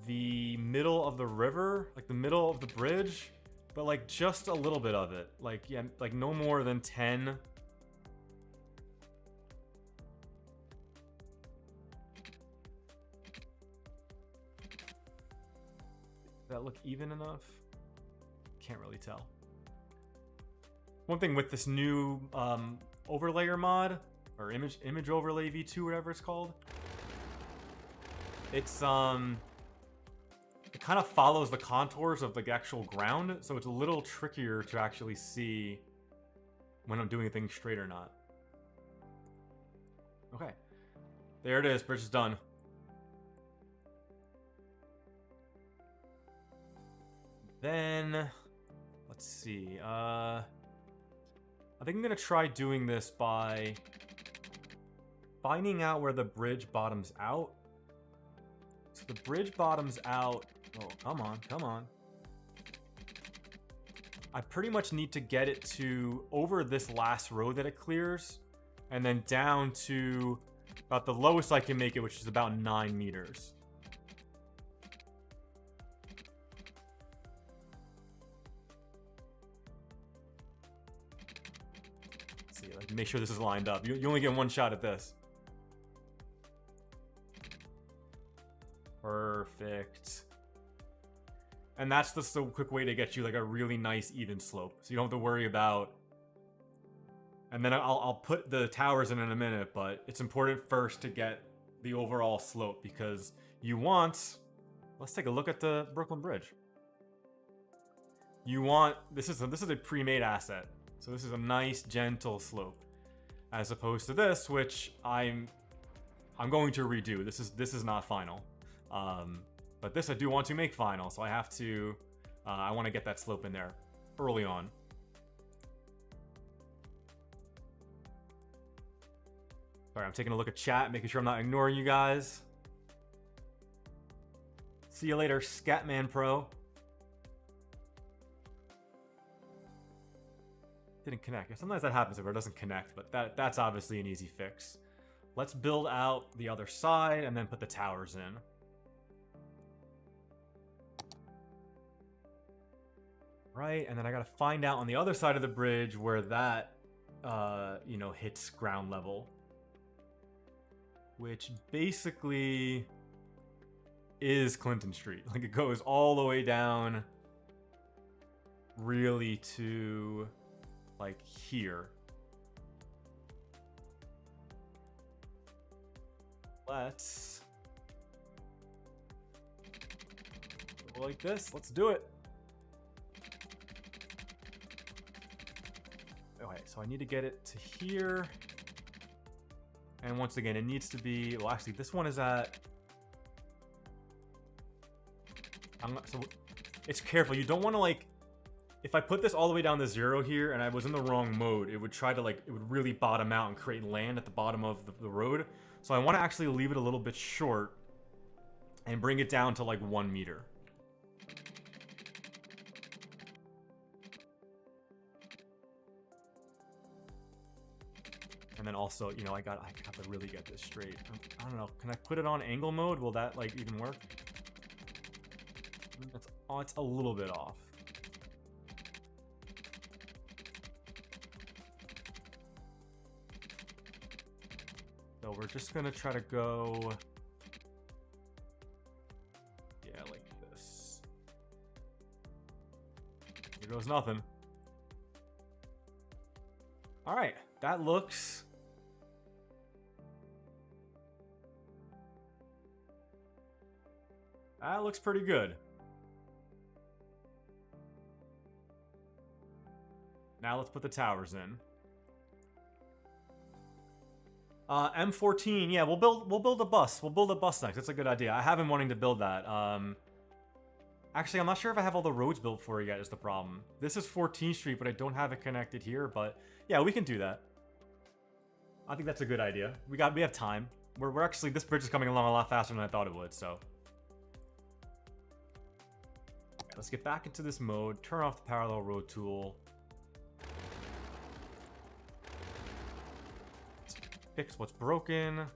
the middle of the river, like the middle of the bridge, but like just a little bit of it. Like, yeah, like no more than 10. Does that look even enough? Can't really tell. One thing with this new overlayer mod, or image overlay v2, whatever it's called, it's it kind of follows the contours of the actual ground, so it's a little trickier to actually see when I'm doing things straight or not. Okay, there it is. Bridge is done. Then let's see. I think I'm gonna try doing this by finding out where the bridge bottoms out. So the bridge bottoms out. Oh, come on, come on. I pretty much need to get it to over this last road that it clears, and then down to about the lowest I can make it, which is about 9 meters. Let's see, like, make sure this is lined up. You only get one shot at this. Perfect. And that's just a quick way to get you like a really nice even slope, so you don't have to worry about. And then I'll put the towers in a minute, but it's important first to get the overall slope, because you want. Let's take a look at the Brooklyn Bridge. You want this is a pre-made asset, so this is a nice gentle slope, as opposed to this, which I'm going to redo. This is not final. But this I do want to make final, so I have to, I want to get that slope in there early on. Sorry, I'm taking a look at chat, making sure I'm not ignoring you guys. See you later, Scatman Pro. Didn't connect. Sometimes that happens if it doesn't connect, but that's obviously an easy fix. Let's build out the other side and then put the towers in. Right, and then I gotta find out on the other side of the bridge where that, hits ground level. Which basically is Clinton Street. Like, it goes all the way down really to, like, here. Let's go like this. Let's do it. so I need to get it to here. And once again, it needs to be, well, actually, this one is at, so it's careful. You don't want to, like, if I put this all the way down to 0 here and I was in the wrong mode, it would try to, like, it would really bottom out and create land at the bottom of the road. So I want to actually leave it a little bit short and bring it down to, like, 1 meter. And then also, you know, I have to really get this straight. I don't know. Can I put it on angle mode? Will that, like, even work? It's a little bit off. So we're just gonna try to go, yeah, like this. Here goes nothing. All right, that looks pretty good. Now let's put the towers in. M14, yeah, we'll build a bus. We'll build a bus next. That's a good idea. I have been wanting to build that. Actually, I'm not sure if I have all the roads built for it yet is the problem. This is 14th Street, but I don't have it connected here, but yeah, we can do that. I think that's a good idea. We have time. We're actually, this bridge is coming along a lot faster than I thought it would, so. Okay, let's get back into this mode, turn off the parallel road tool. Fix what's broken.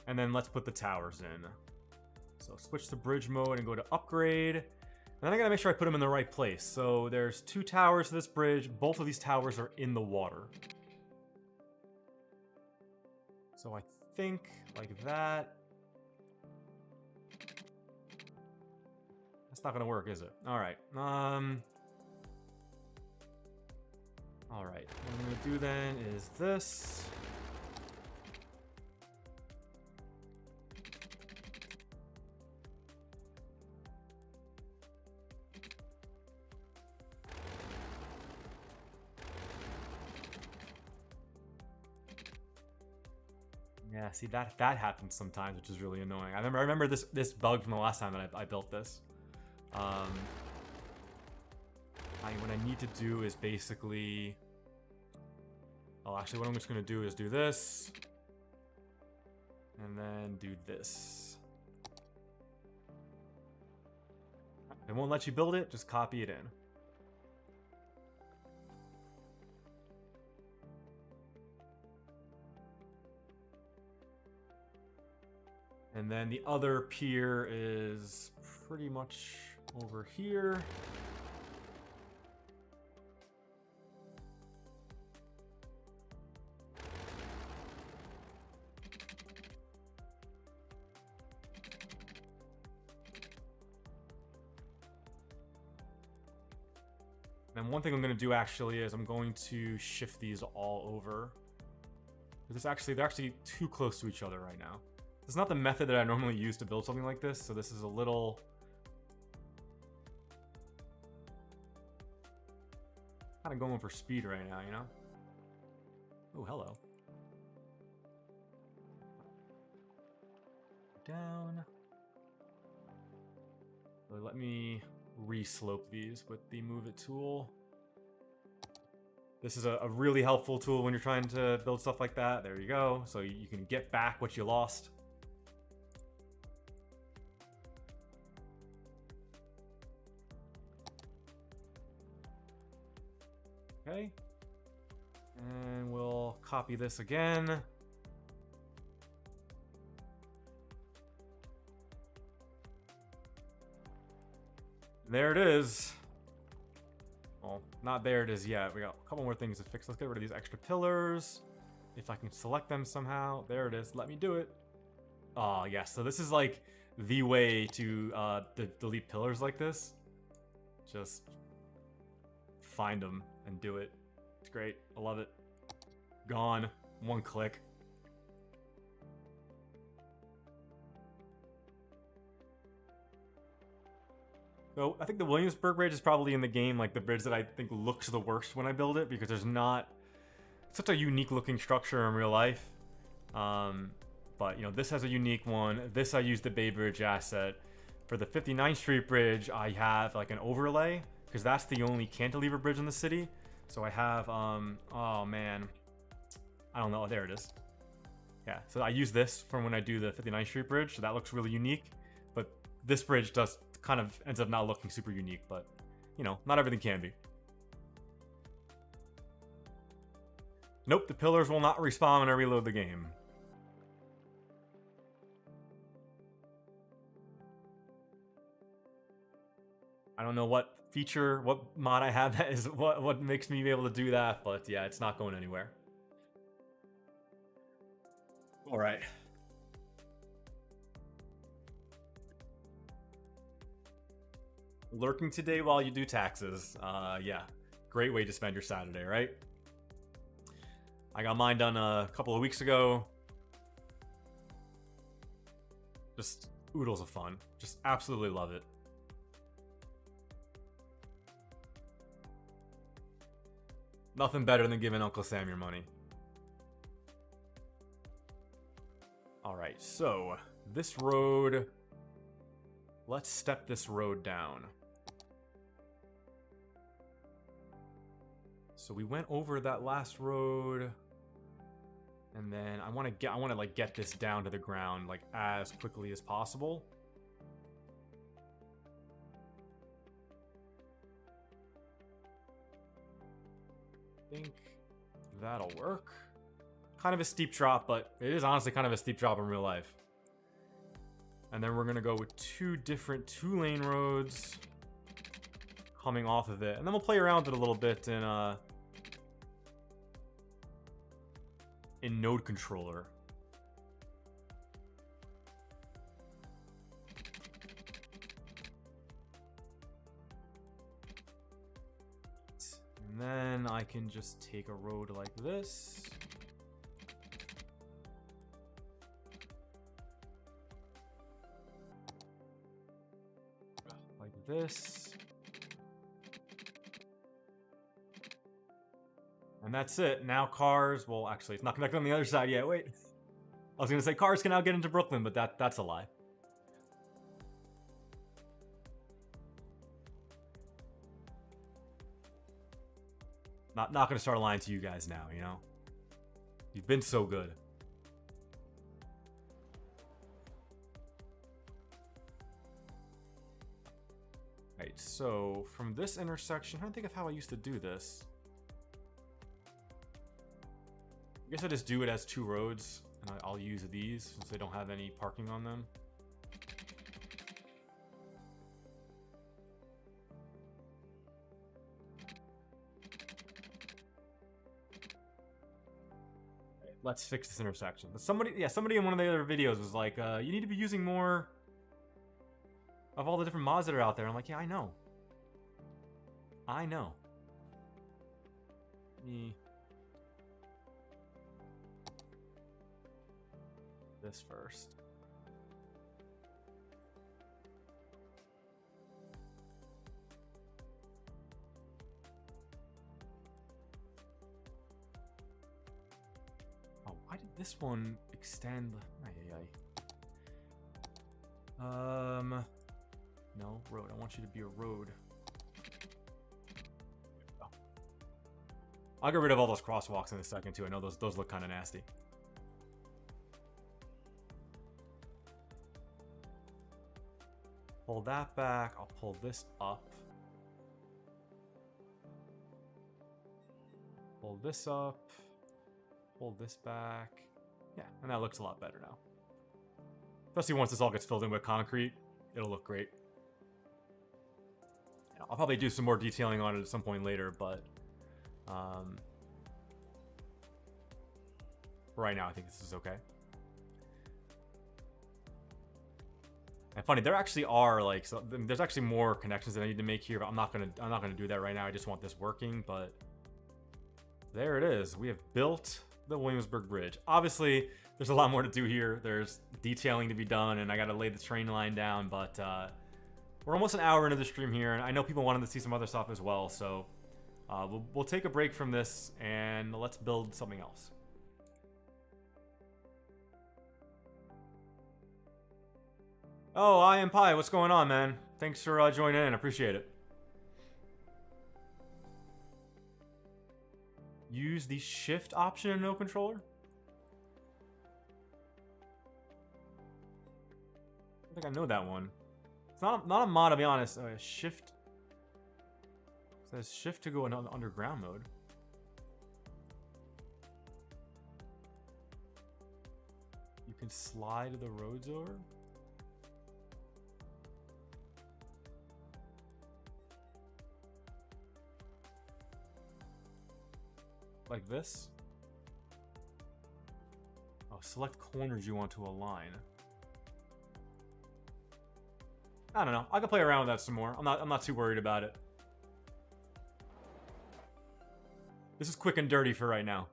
And then let's put the towers in. So switch to bridge mode and go to upgrade. And then I gotta make sure I put them in the right place. So there's 2 towers to this bridge. Both of these towers are in the water. So I think like that. That's not gonna work, is it? All right. All right. What I'm gonna do then is this. Yeah, see that happens sometimes, which is really annoying. I remember this bug from the last time that I built this. What I need to do is basically, oh, actually what I'm just gonna do is do this and then do this. It won't let you build it, just copy it in. And then the other pier is pretty much over here. And one thing I'm going to do actually is I'm going to shift these all over. They're actually too close to each other right now. It's not the method that I normally use to build something like this, so this is a little... kind of going for speed right now, you know? Oh, hello. Down. So let me re-slope these with the Move It tool. This is a really helpful tool when you're trying to build stuff like that. There you go. So you can get back what you lost. Okay. And we'll copy this again. There it is. Well, not there it is yet. We got a couple more things to fix. Let's get rid of these extra pillars. If I can select them somehow. There it is. Let me do it. Oh, yes. So this is like the way to delete pillars like this. Just find them and do it. It's great. I love it. Gone. One click. So I think the Williamsburg bridge is probably in the game like the bridge that I think looks the worst when I build it, because there's not such a unique looking structure in real life. But, you know, this has a unique one. This I use the Bay Bridge asset. For the 59th Street Bridge, I have like an overlay, because that's the only cantilever bridge in the city. So I have, oh man, I don't know, there it is. Yeah, so I use this from when I do the 59th Street Bridge, so that looks really unique. But this bridge does kind of ends up not looking super unique, but, you know, not everything can be. Nope, the pillars will not respawn when I reload the game. I don't know what feature, what mod I have that is what makes me be able to do that, but yeah, it's not going anywhere. All right. Lurking today while you do taxes. Yeah, great way to spend your Saturday, right? I got mine done a couple of weeks ago. Just oodles of fun. Just absolutely love it. Nothing better than giving Uncle Sam your money. Alright, so this road, let's step this road down. So we went over that last road, and then I want to like get this down to the ground like as quickly as possible. I think that'll work. Kind of a steep drop, but it is honestly kind of a steep drop in real life. And then we're gonna go with two different 2-lane roads coming off of it, and then we'll play around with it a little bit in Node Controller. And then I can just take a road like this. Like this. And that's it. Now cars, well, actually, it's not connected on the other side yet. Wait. I was going to say cars can now get into Brooklyn, but that's a lie. Not going to start lying to you guys now, you know? You've been so good. Right, so from this intersection, I'm trying to think of how I used to do this. I guess I just do it as 2 roads, and I'll use these since they don't have any parking on them. Let's fix this intersection. Somebody in one of the other videos was like, you need to be using more of all the different mods that are out there. I'm like, yeah, I know. I know. This first. Oh, why did this one extend? No, road. I want you to be a road. Oh. I'll get rid of all those crosswalks in a second too. I know those look kind of nasty. Pull that back. I'll pull this up. Pull this up. Pull this back. Yeah, and that looks a lot better now. Especially once this all gets filled in with concrete, it'll look great. I'll probably do some more detailing on it at some point later, but right now I think this is okay. And funny, there actually are like, so there's actually more connections that I need to make here, but I'm not gonna do that right now. I just want this working. But there it is. We have built the Williamsburg Bridge. Obviously, there's a lot more to do here. There's detailing to be done, and I got to lay the train line down. But We're almost an hour into the stream here, and I know people wanted to see some other stuff as well, so we'll take a break from this, and let's build something else. Oh, I am Pi. What's going on, man? Thanks for joining in. Appreciate it. Use the shift option in no controller? I think I know that one. It's not a mod, to be honest. Shift. It says shift to go in underground mode. You can slide the roads over? Like this? Oh, select corners you want to align. I don't know. I can play around with that some more. I'm not too worried about it. This is quick and dirty for right now.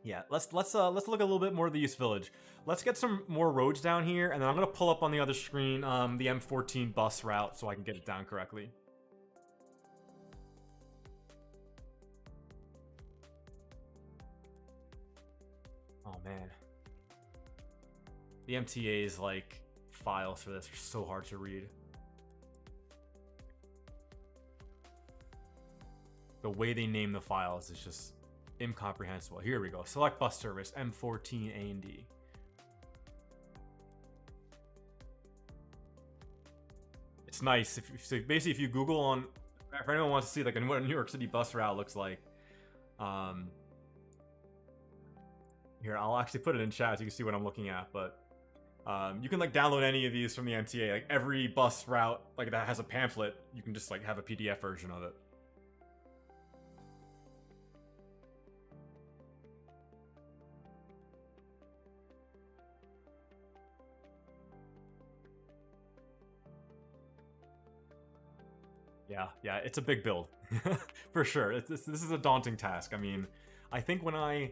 Yeah, let's look a little bit more at the East Village. Let's get some more roads down here, and then I'm gonna pull up on the other screen the M14 bus route so I can get it down correctly. Oh man. The MTA's like files for this are so hard to read. The way they name the files is just incomprehensible. Here we go. Select bus service M14 A and D. It's nice if so basically if you Google on, if anyone wants to see like what a New York City bus route looks like. Here, I'll actually put it in chat so you can see what I'm looking at, but you can like download any of these from the MTA. Like every bus route like that has a pamphlet, you can just like have a PDF version of it. Yeah, it's a big build for sure. This is a daunting task. I mean, I think the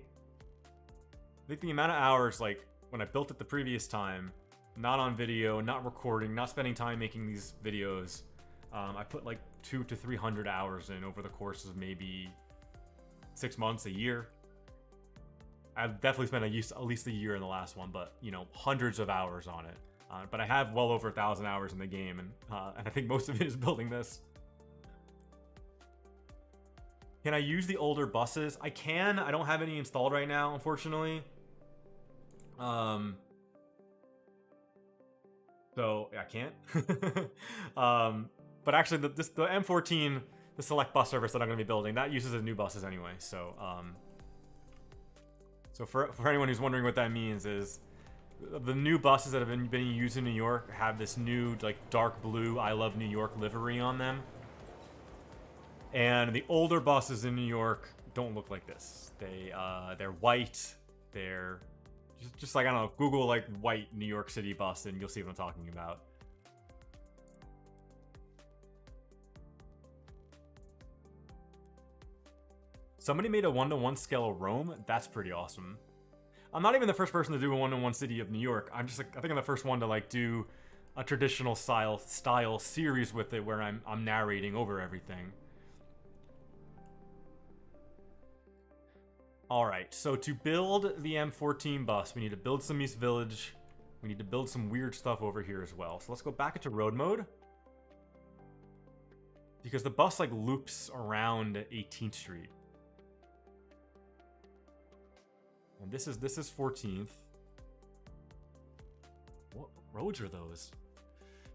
amount of hours like when I built it the previous time, not on video, not recording, not spending time making these videos, I put like 200 to 300 hours in over the course of maybe 6 months, a year. I've definitely spent at least a year in the last one, but you know, hundreds of hours on it. But I have well over 1,000 hours in the game, and I think most of it is building this. Can I use the older buses? I can. I don't have any installed right now, unfortunately. So yeah, I can't. But actually, the M14, the select bus service that I'm going to be building, that uses the new buses anyway. So so for anyone who's wondering what that means is the new buses that have been used in New York have this new like dark blue I Love New York livery on them. And the older buses in New York don't look like this. They're white. They're just like, I don't know, Google like white New York City bus and you'll see what I'm talking about. Somebody made a 1-to-1 scale of Rome. That's pretty awesome. I'm not even the first person to do a 1-to-1 city of New York. I'm just like, I think I'm the first one to like do a traditional style series with it where I'm narrating over everything. Alright, so to build the M14 bus, we need to build some East Village. We need to build some weird stuff over here as well. So let's go back into road mode. Because the bus like loops around 18th Street. And this is 14th. What roads are those?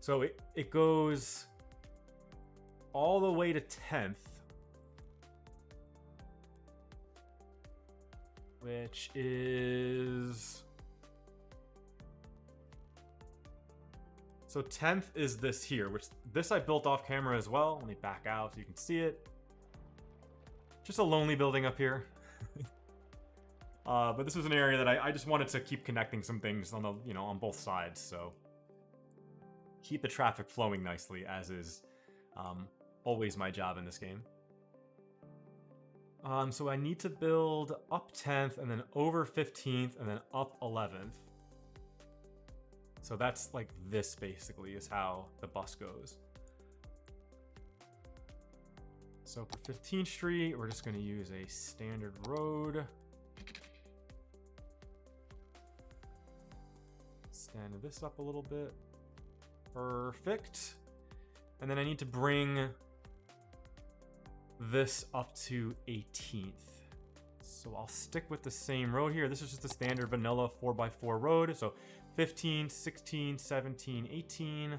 So it goes all the way to 10th. Which is... So 10th is this here, which this I built off camera as well. Let me back out so you can see it. Just a lonely building up here. But this was an area that I just wanted to keep connecting some things on the, you know, on both sides, so keep the traffic flowing nicely, as is always my job in this game. So I need to build up 10th and then over 15th and then up 11th. So that's like this basically is how the bus goes. So for 15th Street, we're just going to use a standard road. Stand this up a little bit. Perfect. And then I need to bring this up to 18th. So I'll stick with the same road here. This is just a standard vanilla 4x4 road. So 15, 16, 17, 18.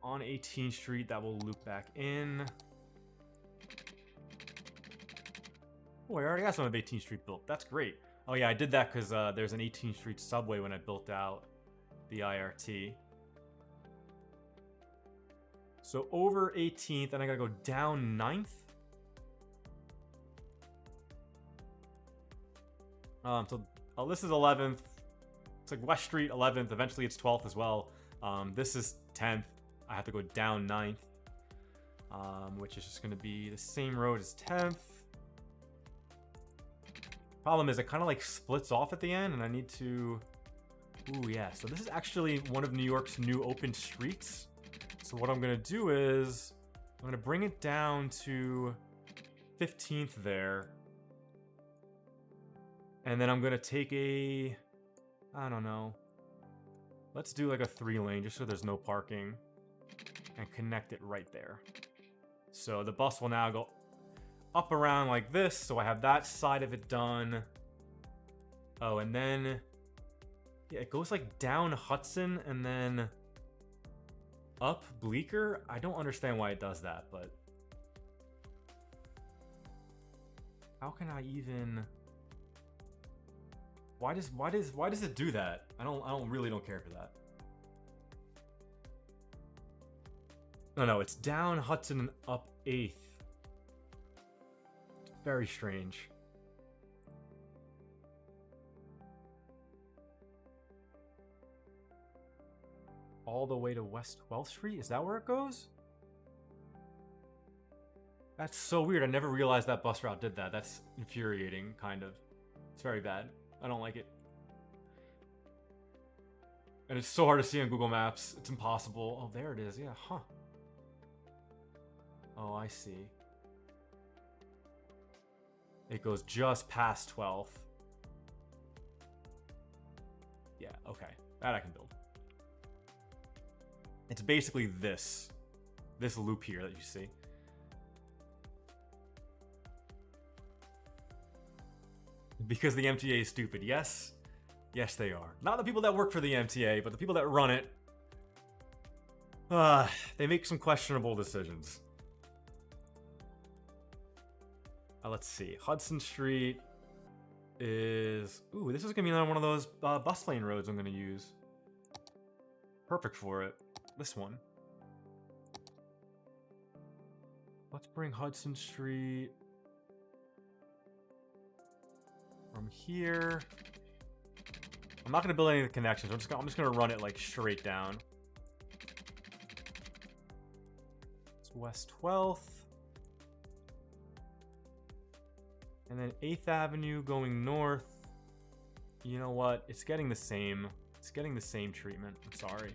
On 18th Street, that will loop back in. Oh, I already got some of 18th Street built. That's great. Oh yeah, I did that because there's an 18th Street subway when I built out the IRT. So over 18th, and I gotta go down 9th. So this is 11th. It's like West Street 11th. Eventually it's 12th as well. This is 10th. I have to go down 9th, which is just going to be the same road as 10th. Problem is it kind of like splits off at the end, and I need to... Ooh, yeah. So this is actually one of New York's new open streets. So what I'm going to do is I'm going to bring it down to 15th there. And then I'm going to take a... I don't know. Let's do like a 3-lane just so there's no parking. And connect it right there. So the bus will now go up around like this. So I have that side of it done. Oh, and then... Yeah, it goes like down Hudson and then up Bleecker. I don't understand why it does that, but... How can I even... Why does it do that? I really don't care for that. No, it's down Hudson and up 8th. Very strange. All the way to West 12th Street? Is that where it goes? That's so weird. I never realized that bus route did that. That's infuriating, kind of. It's very bad. I don't like it. And it's so hard to see on Google Maps. It's impossible. Oh, there it is. Yeah, huh. Oh, I see. It goes just past 12th. Yeah, okay. That I can build. It's basically this loop here that you see. Because the MTA is stupid. Yes. Yes, they are. Not the people that work for the MTA, but the people that run it. They make some questionable decisions. Let's see. Hudson Street is... Ooh, this is going to be another one of those bus lane roads I'm going to use. Perfect for it. This one. Let's bring Hudson Street from here. I'm not going to build any of the connections. I'm just going to run it like straight down. It's West 12th. And then 8th Avenue going north. You know what? It's getting the same. It's getting the same treatment. I'm sorry.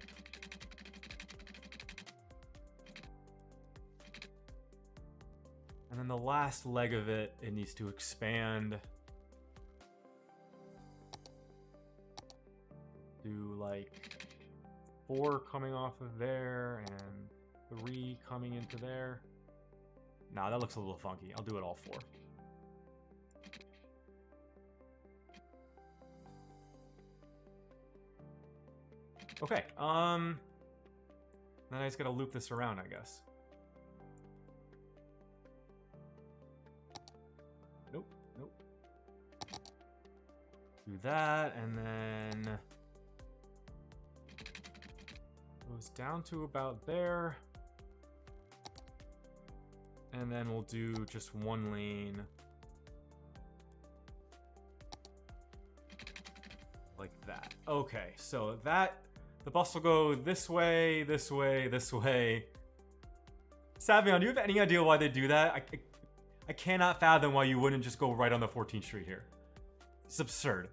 And then the last leg of it, it needs to expand. Do like 4 coming off of there and 3 coming into there. Nah, that looks a little funky. I'll do it all 4. Okay, then I just gotta loop this around, I guess. Nope. Do that, and then goes down to about there. And then we'll do just 1 lane. Like that. Okay, so that... The bus will go this way, this way, this way. Savion, do you have any idea why they do that? I cannot fathom why you wouldn't just go right on the 14th Street here. It's absurd.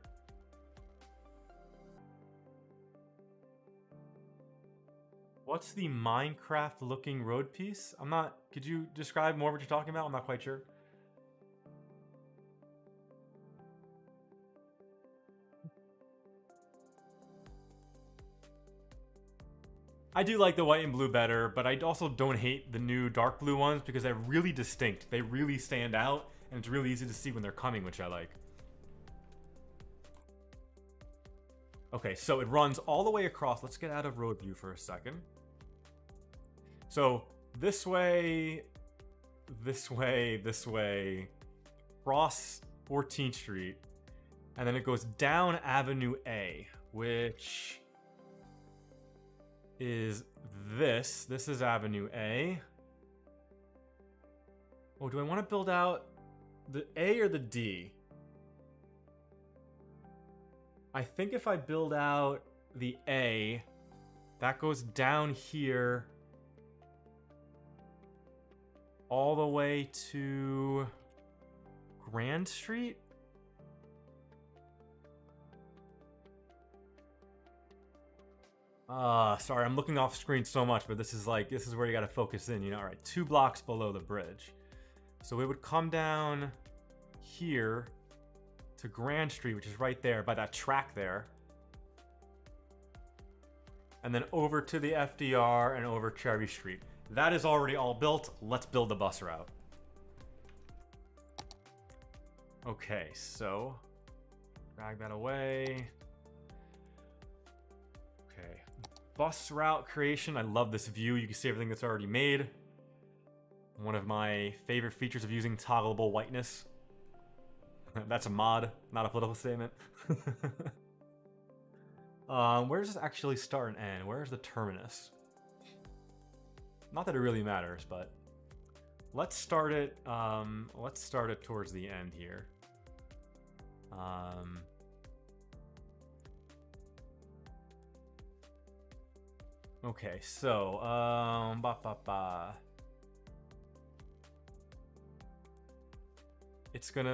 What's the Minecraft-looking road piece? I'm not... Could you describe more what you're talking about? I'm not quite sure. I do like the white and blue better, but I also don't hate the new dark blue ones because they're really distinct. They really stand out, and it's really easy to see when they're coming, which I like. Okay, so it runs all the way across. Let's get out of road view for a second. So this way, this way, this way, cross 14th Street, and then it goes down Avenue A, which is this. This is Avenue A. Oh, do I want to build out the A or the D? I think if I build out the A, that goes down here all the way to Grand Street? Sorry, I'm looking off screen so much, but this is where you gotta focus in, you know? All right, 2 blocks below the bridge. So it would come down here to Grand Street, which is right there by that track there. And then over to the FDR and over Cherry Street. That is already all built. Let's build the bus route. Okay, so drag that away. Okay, bus route creation. I love this view. You can see everything that's already made. One of my favorite features of using toggleable whiteness. That's a mod, not a political statement. Where does this actually start and end? Where's the terminus? Not that it really matters, but let's start it towards the end here. Okay, so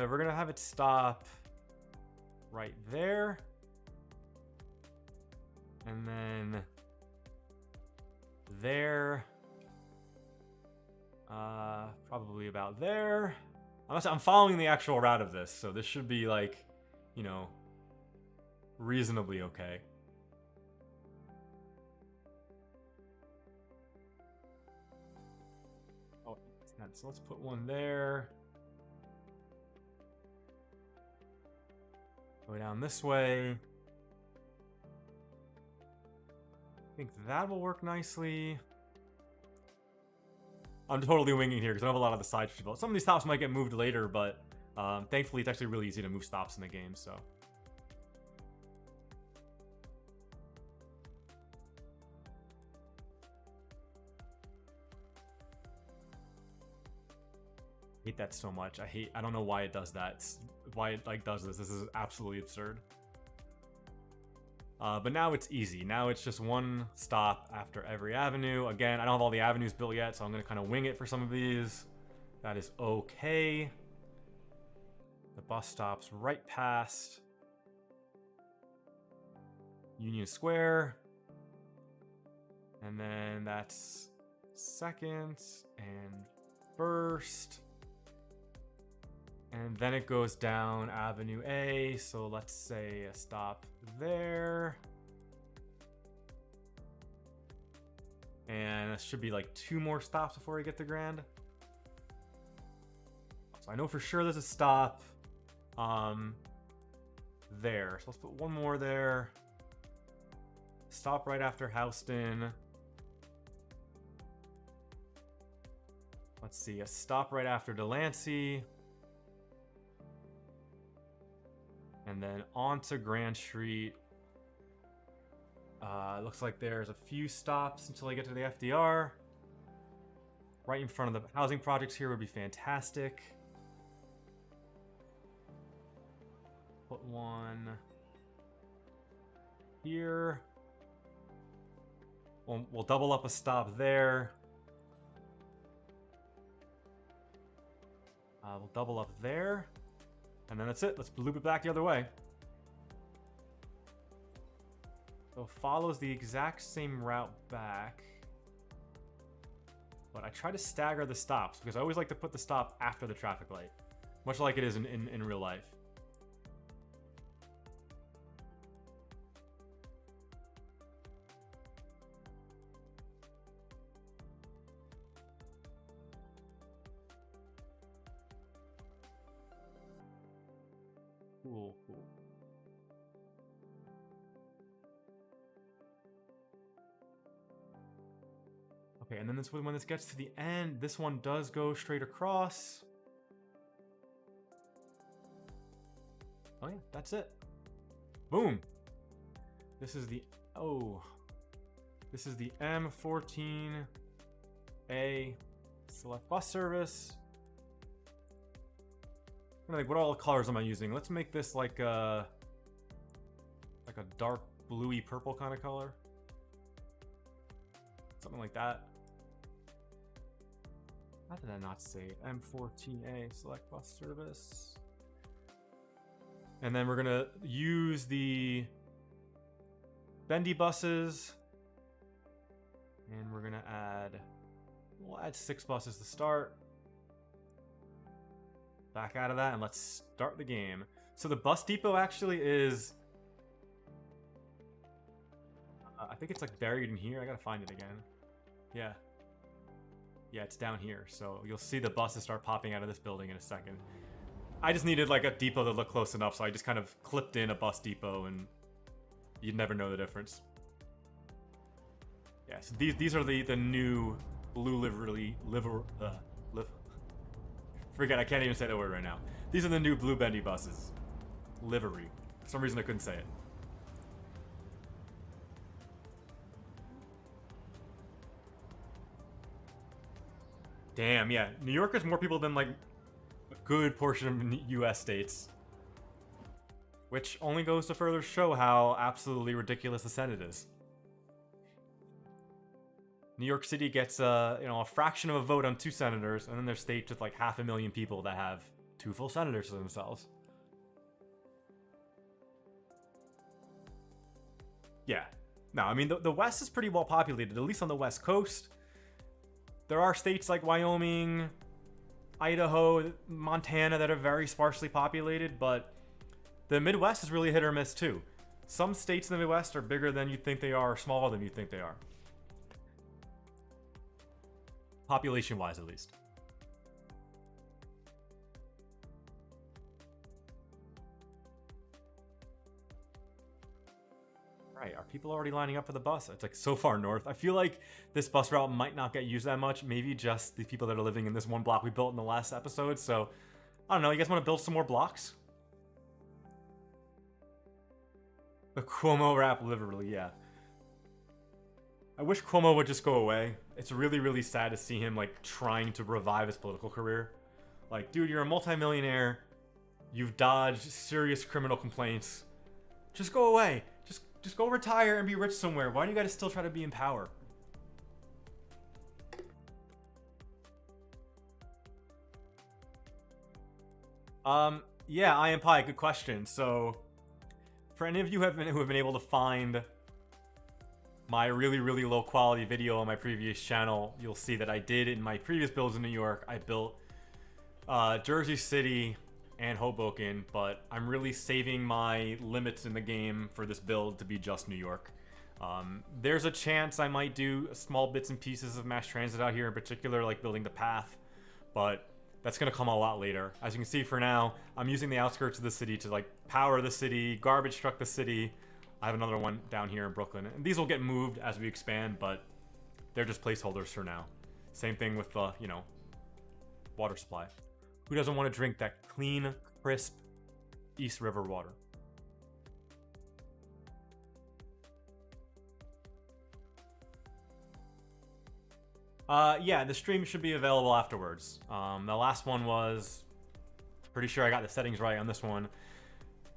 we're gonna have it stop right there, and then there, probably about there. I'm following the actual route of this, so this should be like, you know, reasonably okay. Oh, so let's put one there. Go down this way. I think that will work nicely. I'm totally winging here because I don't have a lot of the side streets. Some of these stops might get moved later, but thankfully it's actually really easy to move stops in the game, so. I hate that so much. I don't know why it does that. Why it does this. This is absolutely absurd. But now it's easy. Now it's just one stop after every avenue. Again, I don't have all the avenues built yet, so I'm going to kind of wing it for some of these. That is okay. The bus stops right past Union Square. And then that's 2nd and 1st. And then it goes down Avenue A, so let's say a stop there. And it should be like 2 more stops before we get to Grand. So I know for sure there's a stop there. So let's put one more there. Stop right after Houston. Let's see, a stop right after Delancey. And then on to Grand Street. Looks like there's a few stops until I get to the FDR. Right in front of the housing projects here would be fantastic. Put one here. We'll double up a stop there. We'll double up there. And then that's it. Let's loop it back the other way. So it follows the exact same route back. But I try to stagger the stops because I always like to put the stop after the traffic light. Much like it is in real life. Cool, cool. Okay, and then this when this gets to the end, this one does go straight across. Oh yeah, that's it. Boom. This is the This is the M14A select bus service. Like, what all colors am I using? Let's make this like a dark bluey purple kind of color. Something like that. How did I not say it? M14A select bus service. And then we're gonna use the bendy buses. And we're gonna we'll add 6 buses to start. Back out of that and let's start the game. So the bus depot actually is, I think it's like buried in here. I gotta find it again. Yeah. Yeah, it's down here. So you'll see the buses start popping out of this building in a second. I just needed like a depot that looked close enough, so I just kind of clipped in a bus depot and you'd never know the difference. Yeah, so these are the new blue Forget, I can't even say that word right now. These are the new blue bendy buses. Livery. For some reason I couldn't say it. Damn, yeah. New York has more people than like a good portion of US states. Which only goes to further show how absolutely ridiculous the Senate is. New York City gets a fraction of a vote on 2 senators, and then there's states with like 500,000 people that have 2 full senators to themselves. Yeah. No, I mean, the West is pretty well populated, at least on the West Coast. There are states like Wyoming, Idaho, Montana that are very sparsely populated, but the Midwest is really hit or miss too. Some states in the Midwest are bigger than you think they are, or smaller than you think they are. Population-wise, at least. Right, are people already lining up for the bus? It's like so far north. I feel like this bus route might not get used that much. Maybe just the people that are living in this one block we built in the last episode. So, I don't know. You guys want to build some more blocks? The Cuomo rap, literally, yeah. I wish Cuomo would just go away. It's really, really sad to see him, like, trying to revive his political career. Like, dude, you're a multimillionaire. You've dodged serious criminal complaints. Just go away. Just go retire and be rich somewhere. Why do you gotta still try to be in power? Yeah, I am Pi. Good question. So, for any of you who have been able to find my really, really low quality video on my previous channel, you'll see that I did in my previous builds in New York, I built Jersey City and Hoboken, but I'm really saving my limits in the game for this build to be just New York. There's a chance I might do small bits and pieces of mass transit out here, in particular like building the path, but that's gonna come a lot later. As you can see, for now, I'm using the outskirts of the city to like power the city, garbage truck the city. I have another one down here in Brooklyn, and these will get moved as we expand, but they're just placeholders for now. Same thing with the, water supply. Who doesn't want to drink that clean, crisp East River water? Yeah, the stream should be available afterwards. The last one was... Pretty sure I got the settings right on this one.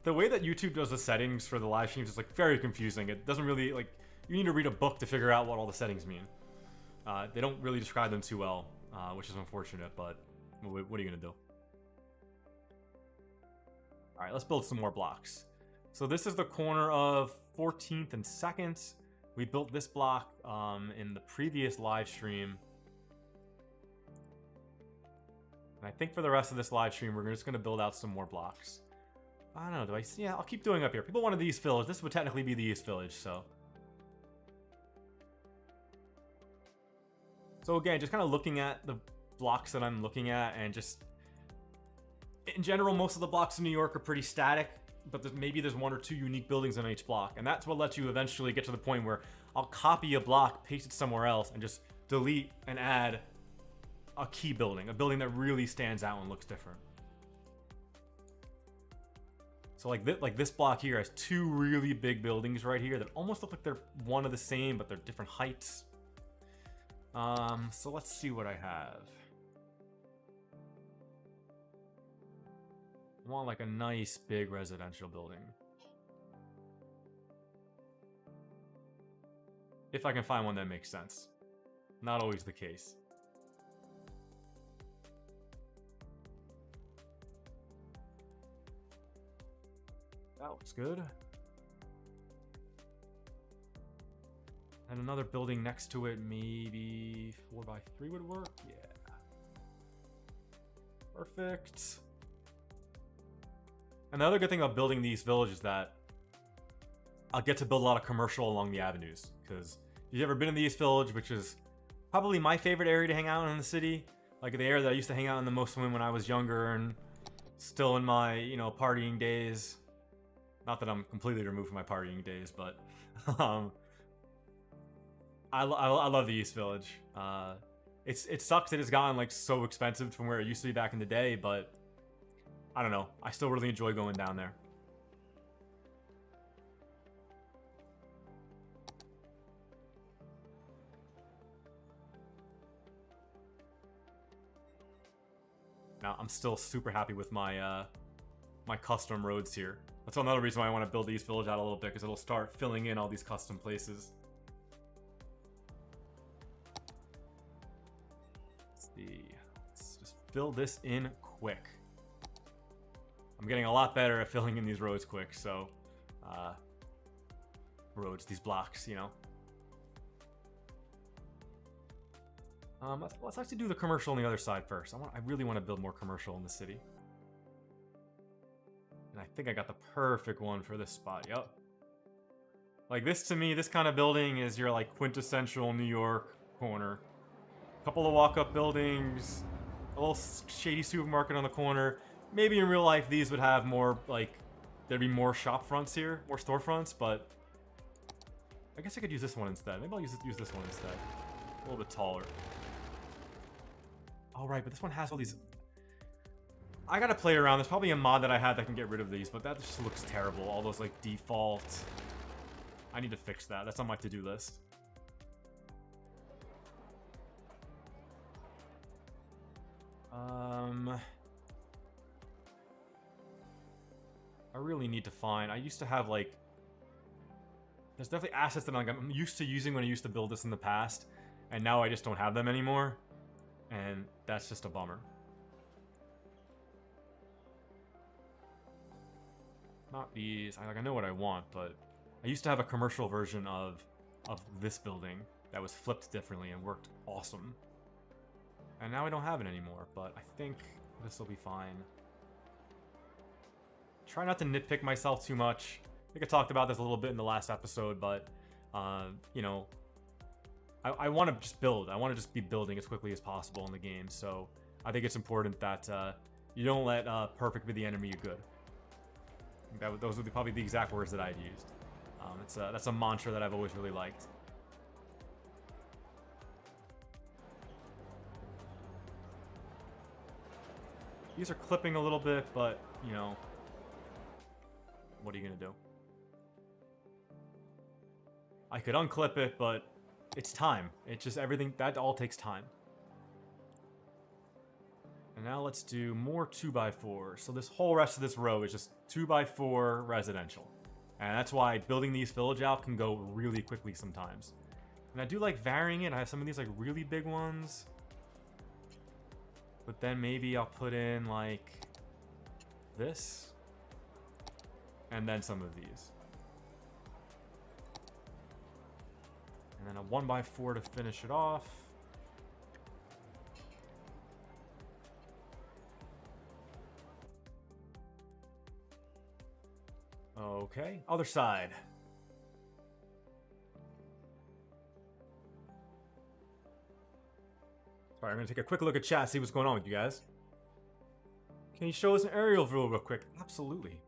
The way that YouTube does the settings for the live streams is like very confusing. It doesn't really, like, you need to read a book to figure out what all the settings mean. They don't really describe them too well, which is unfortunate, but what are you gonna do? All right, let's build some more blocks. So this is the corner of 14th and 2nd. We built this block in the previous live stream. And I think for the rest of this live stream, we're just going to build out some more blocks. I don't know, do I see? Yeah, I'll keep doing up here. People wanted the East Village. This would technically be the East Village, so. So again, just kind of looking at the blocks that I'm looking at, and just in general, most of the blocks in New York are pretty static, but maybe there's one or two unique buildings on each block, and that's what lets you eventually get to the point where I'll copy a block, paste it somewhere else, and just delete and add a key building, a building that really stands out and looks different. So like this block here has two really big buildings right here that almost look like they're one of the same, but they're different heights. So let's see what I have. I want like a nice big residential building. If I can find one that makes sense. Not always the case. That looks good. And another building next to it, maybe 4x3 would work. Yeah. Perfect. And the other good thing about building these villages is that I'll get to build a lot of commercial along the avenues. Because if you've ever been in the East Village, which is probably my favorite area to hang out in the city, like the area that I used to hang out in the most when I was younger and still in my, you know, partying days. Not that I'm completely removed from my partying days, but I love the East Village. It sucks that it's gotten like so expensive from where it used to be back in the day, but I don't know. I still really enjoy going down there. Now I'm still super happy with my my custom roads here. That's another reason why I want to build the East Village out a little bit, because it'll start filling in all these custom places. Let's see. Let's just fill this in quick. I'm getting a lot better at filling in these roads quick, so these blocks, you know. Let's actually do the commercial on the other side first. I really want to build more commercial in the city. And I think I got the perfect one for this spot. Yep. Like this, to me, this kind of building is your like quintessential New York corner. A couple of walk-up buildings, a little shady supermarket on the corner. Maybe in real life these would have more, like, there'd be more shop fronts here, more storefronts, but I guess I could use this one instead. Maybe I'll use this one instead. A little bit taller. All right, but this one has all these. I gotta play around. There's probably a mod that I had that can get rid of these, but that just looks terrible. All those like default. I need to fix that. That's on my to-do list. I really need to find. I used to have like. There's definitely assets that I'm used to using when I used to build this in the past, and now I just don't have them anymore, and that's just a bummer. Not these. I know what I want, but I used to have a commercial version of this building that was flipped differently and worked awesome. And now I don't have it anymore, but I think this will be fine. Try not to nitpick myself too much. I think I talked about this a little bit in the last episode, but you know, I want to just build. I want to just be building as quickly as possible in the game. So I think it's important that you don't let perfect be the enemy of good. Those would be probably the exact words that I'd used. That's a mantra that I've always really liked. These are clipping a little bit, but, you know, what are you going to do? I could unclip it, but it's time. It's just everything, that all takes time. And now let's do more 2x4. So this whole rest of this row is just 2x4 residential. And that's why building these village out can go really quickly sometimes. And I do like varying it. I have some of these like really big ones. But then maybe I'll put in like this. and then some of these. And then a 1x4 to finish it off. Okay, other side. Sorry, I'm gonna take a quick look at chat, see what's going on with you guys. Can you show us an aerial view real quick? Absolutely.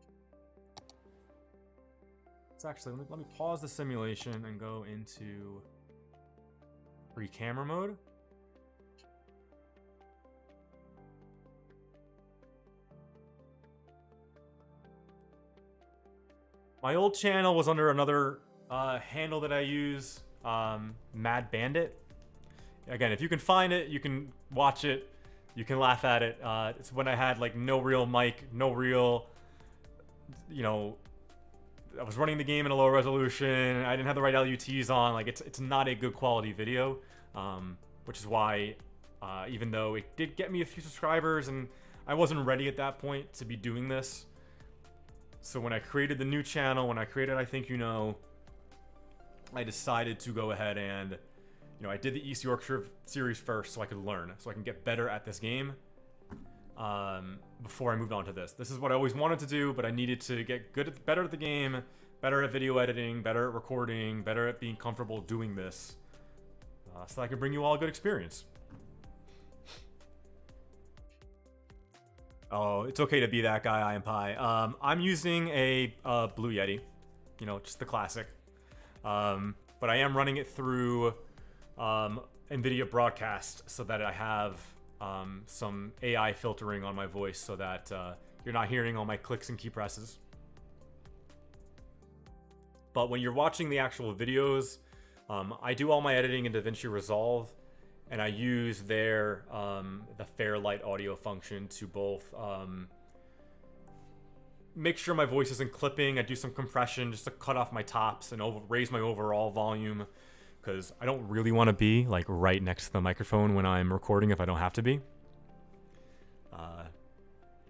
Let's actually, let me pause the simulation and go into free camera mode. My old channel was under another handle that I use, Mad Bandit. Again, if you can find it, you can watch it, you can laugh at it. It's when I had like no real mic, no real, you know, I was running the game in a low resolution. I didn't have the right LUTs on. Like it's not a good quality video, which is why, even though it did get me a few subscribers, and I wasn't ready at that point to be doing this. So when I created the new channel, when I created I Think You Know, I decided to go ahead and, you know, I did the East Yorkshire series first so I could learn, so I can get better at this game before I moved on to this. This is what I always wanted to do, but I needed to get better at the game, better at video editing, better at recording, better at being comfortable doing this, so I could bring you all a good experience. Oh, it's okay to be that guy, I am Pie. I'm using a Blue Yeti, you know, just the classic. But I am running it through NVIDIA Broadcast so that I have some AI filtering on my voice so that you're not hearing all my clicks and key presses. But when you're watching the actual videos, I do all my editing in DaVinci Resolve, and I use their the Fairlight audio function to both make sure my voice isn't clipping. I do some compression just to cut off my tops and raise my overall volume, because I don't really want to be like right next to the microphone when I'm recording if I don't have to be.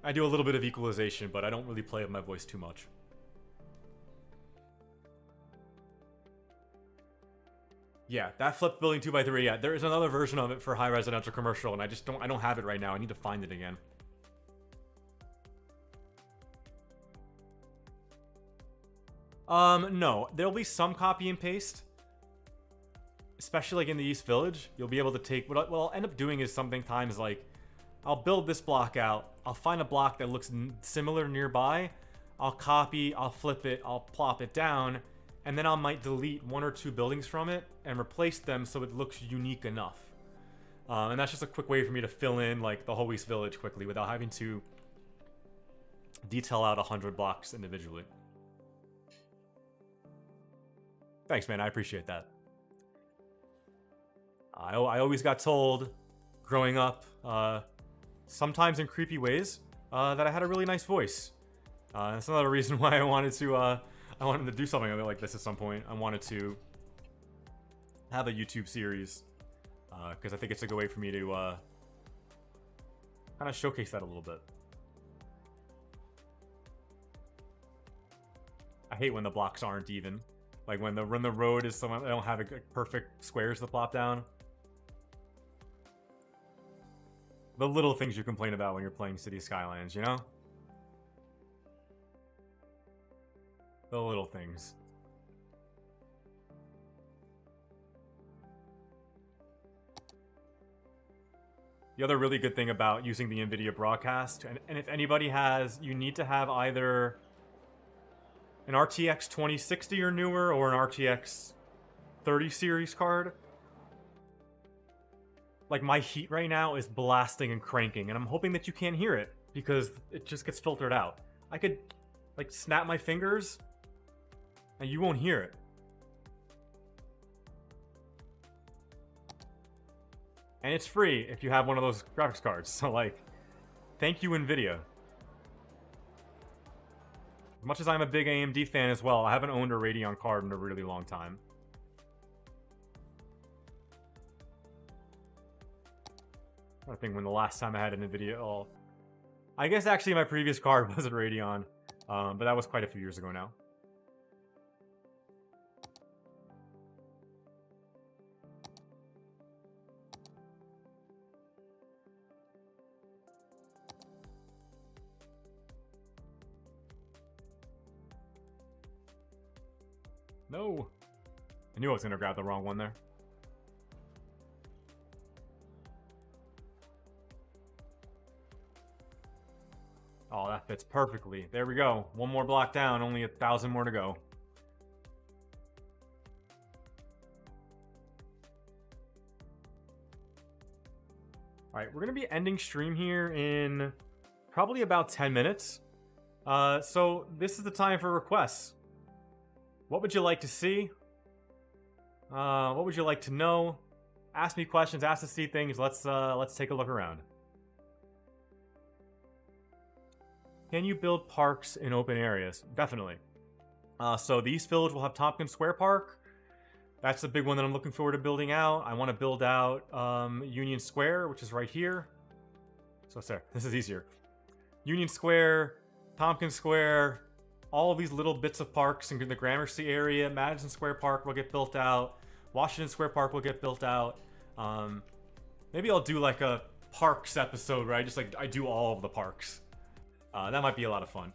I do a little bit of equalization, but I don't really play with my voice too much. Yeah, that flipped building 2x3. Yeah, there is another version of it for high residential commercial, and I don't have it right now. I need to find it again. No, there'll be some copy and paste, especially like in the East Village. You'll be able to take what I'll end up doing is sometimes like I'll build this block out. I'll find a block that looks similar nearby. I'll copy, I'll flip it, I'll plop it down, and then I might delete 1 or 2 buildings from it and replace them so it looks unique enough. And that's just a quick way for me to fill in like the whole East Village quickly without having to detail out 100 blocks individually. Thanks, man. I appreciate that. I always got told growing up, sometimes in creepy ways, that I had a really nice voice. That's another reason why I wanted to do something like this at some point. I wanted to have a YouTube series, because I think it's a good way for me to kind of showcase that a little bit. I hate when the blocks aren't even. Like when the road is someone I don't have a perfect squares to plop down. The little things you complain about when you're playing City Skylines, you know? The little things. The other really good thing about using the NVIDIA Broadcast, and if anybody has, you need to have either an RTX 2060 or newer or an RTX 30 series card. Like my heat right now is blasting and cranking, and I'm hoping that you can't hear it because it just gets filtered out. I could like snap my fingers and you won't hear it. And it's free if you have one of those graphics cards. So like, thank you NVIDIA. As much as I'm a big AMD fan as well, I haven't owned a Radeon card in a really long time. I think when the last time I had an NVIDIA, I guess actually my previous card was a Radeon. But that was quite a few years ago now. No! I knew I was gonna grab the wrong one there. Oh, that fits perfectly. There we go. One more block down, only 1,000 more to go. Alright, we're gonna be ending stream here in probably about 10 minutes. So this is the time for requests. What would you like to see? What would you like to know? Ask me questions, ask to see things. Let's take a look around. Can you build parks in open areas? Definitely. So the East Village will have Tompkins Square Park. That's the big one that I'm looking forward to building out. I want to build out Union Square, which is right here. So sorry, this is easier. Union Square, Tompkins Square, all of these little bits of parks in the Gramercy area. Madison Square Park will get built out. Washington Square Park will get built out. Maybe I'll do like a parks episode where I do all of the parks. That might be a lot of fun.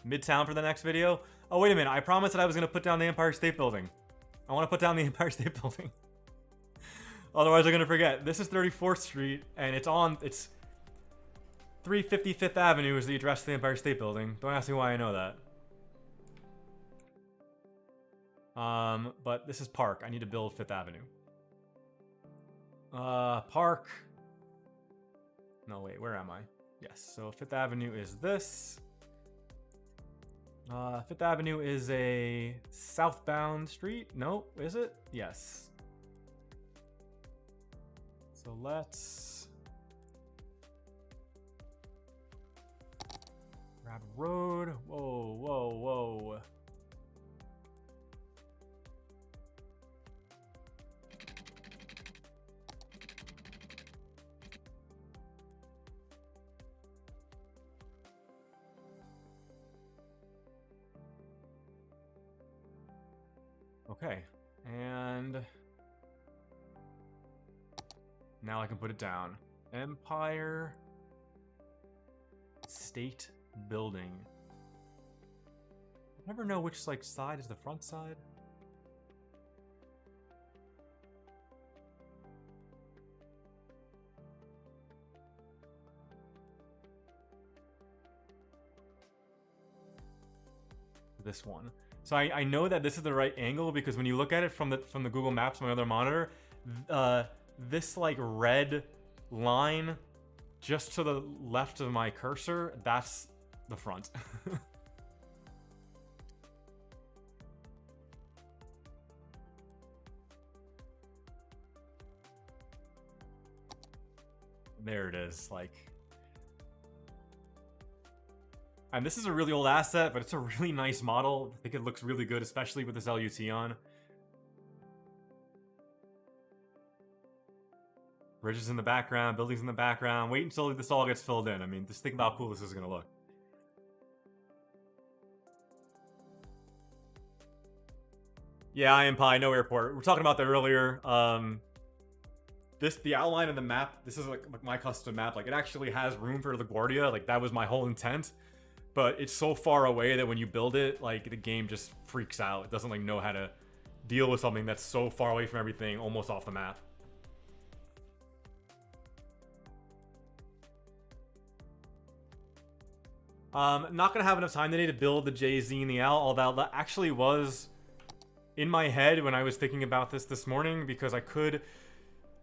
Midtown for the next video. Oh, wait a minute. I promised that I was going to put down the Empire State Building. I want to put down the Empire State Building. Otherwise, I'm going to forget. This is 34th Street, and it's 350 Fifth Avenue is the address of the Empire State Building. Don't ask me why I know that. But this is Park. I need to build Fifth Avenue. Park. No, wait, where am I? Yes, so Fifth Avenue is this. Fifth Avenue is a southbound street. No, is it? Yes. So let's grab a road. Whoa, whoa, whoa. Okay, and now I can put it down. Empire State Building. I never know which side is the front side. This one. So I know that this is the right angle because when you look at it from the Google Maps on my other monitor, this red line just to the left of my cursor, that's the front. There it is, and this is a really old asset, but it's a really nice model. I think it looks really good, especially with this LUT on. Bridges in the background, buildings in the background. Wait until this all gets filled in. I mean, just think about how cool this is going to look. Yeah, I am Pi, no airport. We were talking about that earlier. The outline of the map, this is like my custom map. It actually has room for LaGuardia. That was my whole intent. But it's so far away that when you build it, the game just freaks out. It doesn't know how to deal with something that's so far away from everything, almost off the map. Not gonna have enough time today to build the J, Z, and the L, although that actually was in my head when I was thinking about this morning, because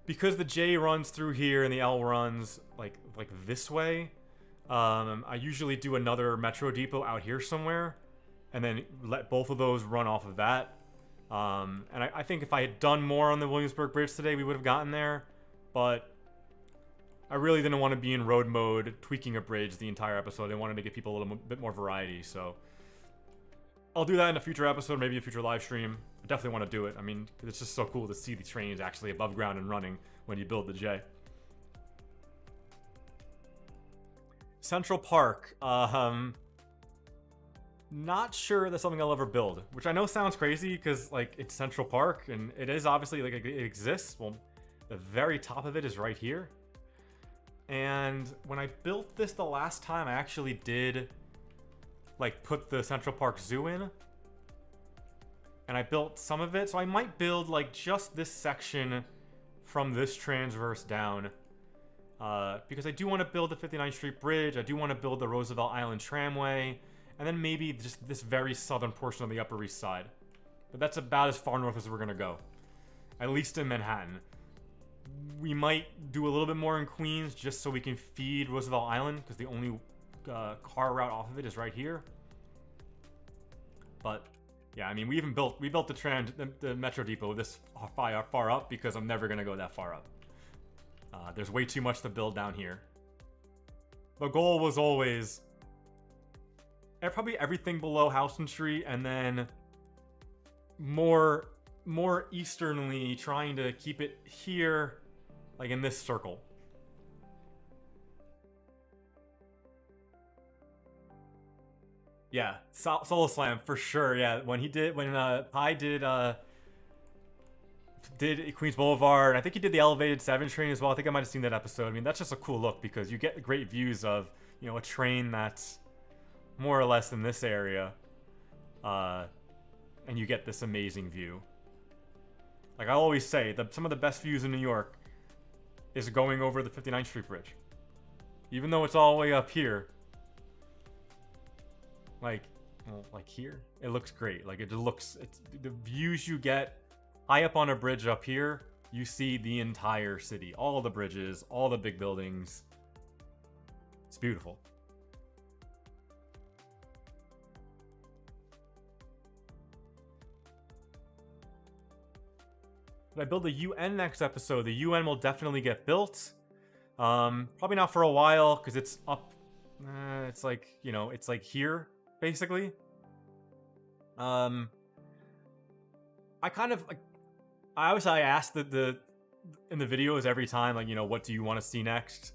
because the J runs through here and the L runs like this way. I usually do another Metro Depot out here somewhere, and then let both of those run off of that. And I think if I had done more on the Williamsburg Bridge today, we would have gotten there. But I really didn't want to be in road mode, tweaking a bridge the entire episode. I wanted to give people a little bit more variety, so I'll do that in a future episode, maybe a future live stream. I definitely want to do it. I mean, it's just so cool to see the trains actually above ground and running when you build the J. Central Park. Not sure that's something I'll ever build, which I know sounds crazy because like it's Central Park and it is obviously like it exists. Well, the very top of it is right here. And when I built this the last time, I actually did like put the Central Park Zoo in. And I built some of it, so I might build like just this section from this transverse down. Because I do want to build the 59th Street Bridge, I do want to build the Roosevelt Island Tramway, and then maybe just this very southern portion of the Upper East Side. But that's about as far north as we're going to go. At least in Manhattan. We might do a little bit more in Queens just so we can feed Roosevelt Island, because the only car route off of it is right here. But yeah, I mean, we built the Metro Depot this far up because I'm never gonna go that far up. There's way too much to build down here. The goal was always probably everything below Houston Street, and then more easternly, trying to keep it here, like in this circle. Yeah, Solo Slam for sure. Yeah, when Pi did Queens Boulevard, and I think he did the Elevated 7 train as well. I think I might have seen that episode. I mean, that's just a cool look because you get great views of, you know, a train that's more or less in this area, and you get this amazing view. Like I always say, some of the best views in New York is going over the 59th Street Bridge, even though it's all the way up here. Like here, it looks great. Like it's the views you get high up on a bridge up here, you see the entire city, all the bridges, all the big buildings. It's beautiful. If I build the UN next episode, the UN will definitely get built. Probably not for a while because it's up. It's like, you know, it's like here basically. I kind of like. I ask in the videos every time, like, you know, what do you want to see next?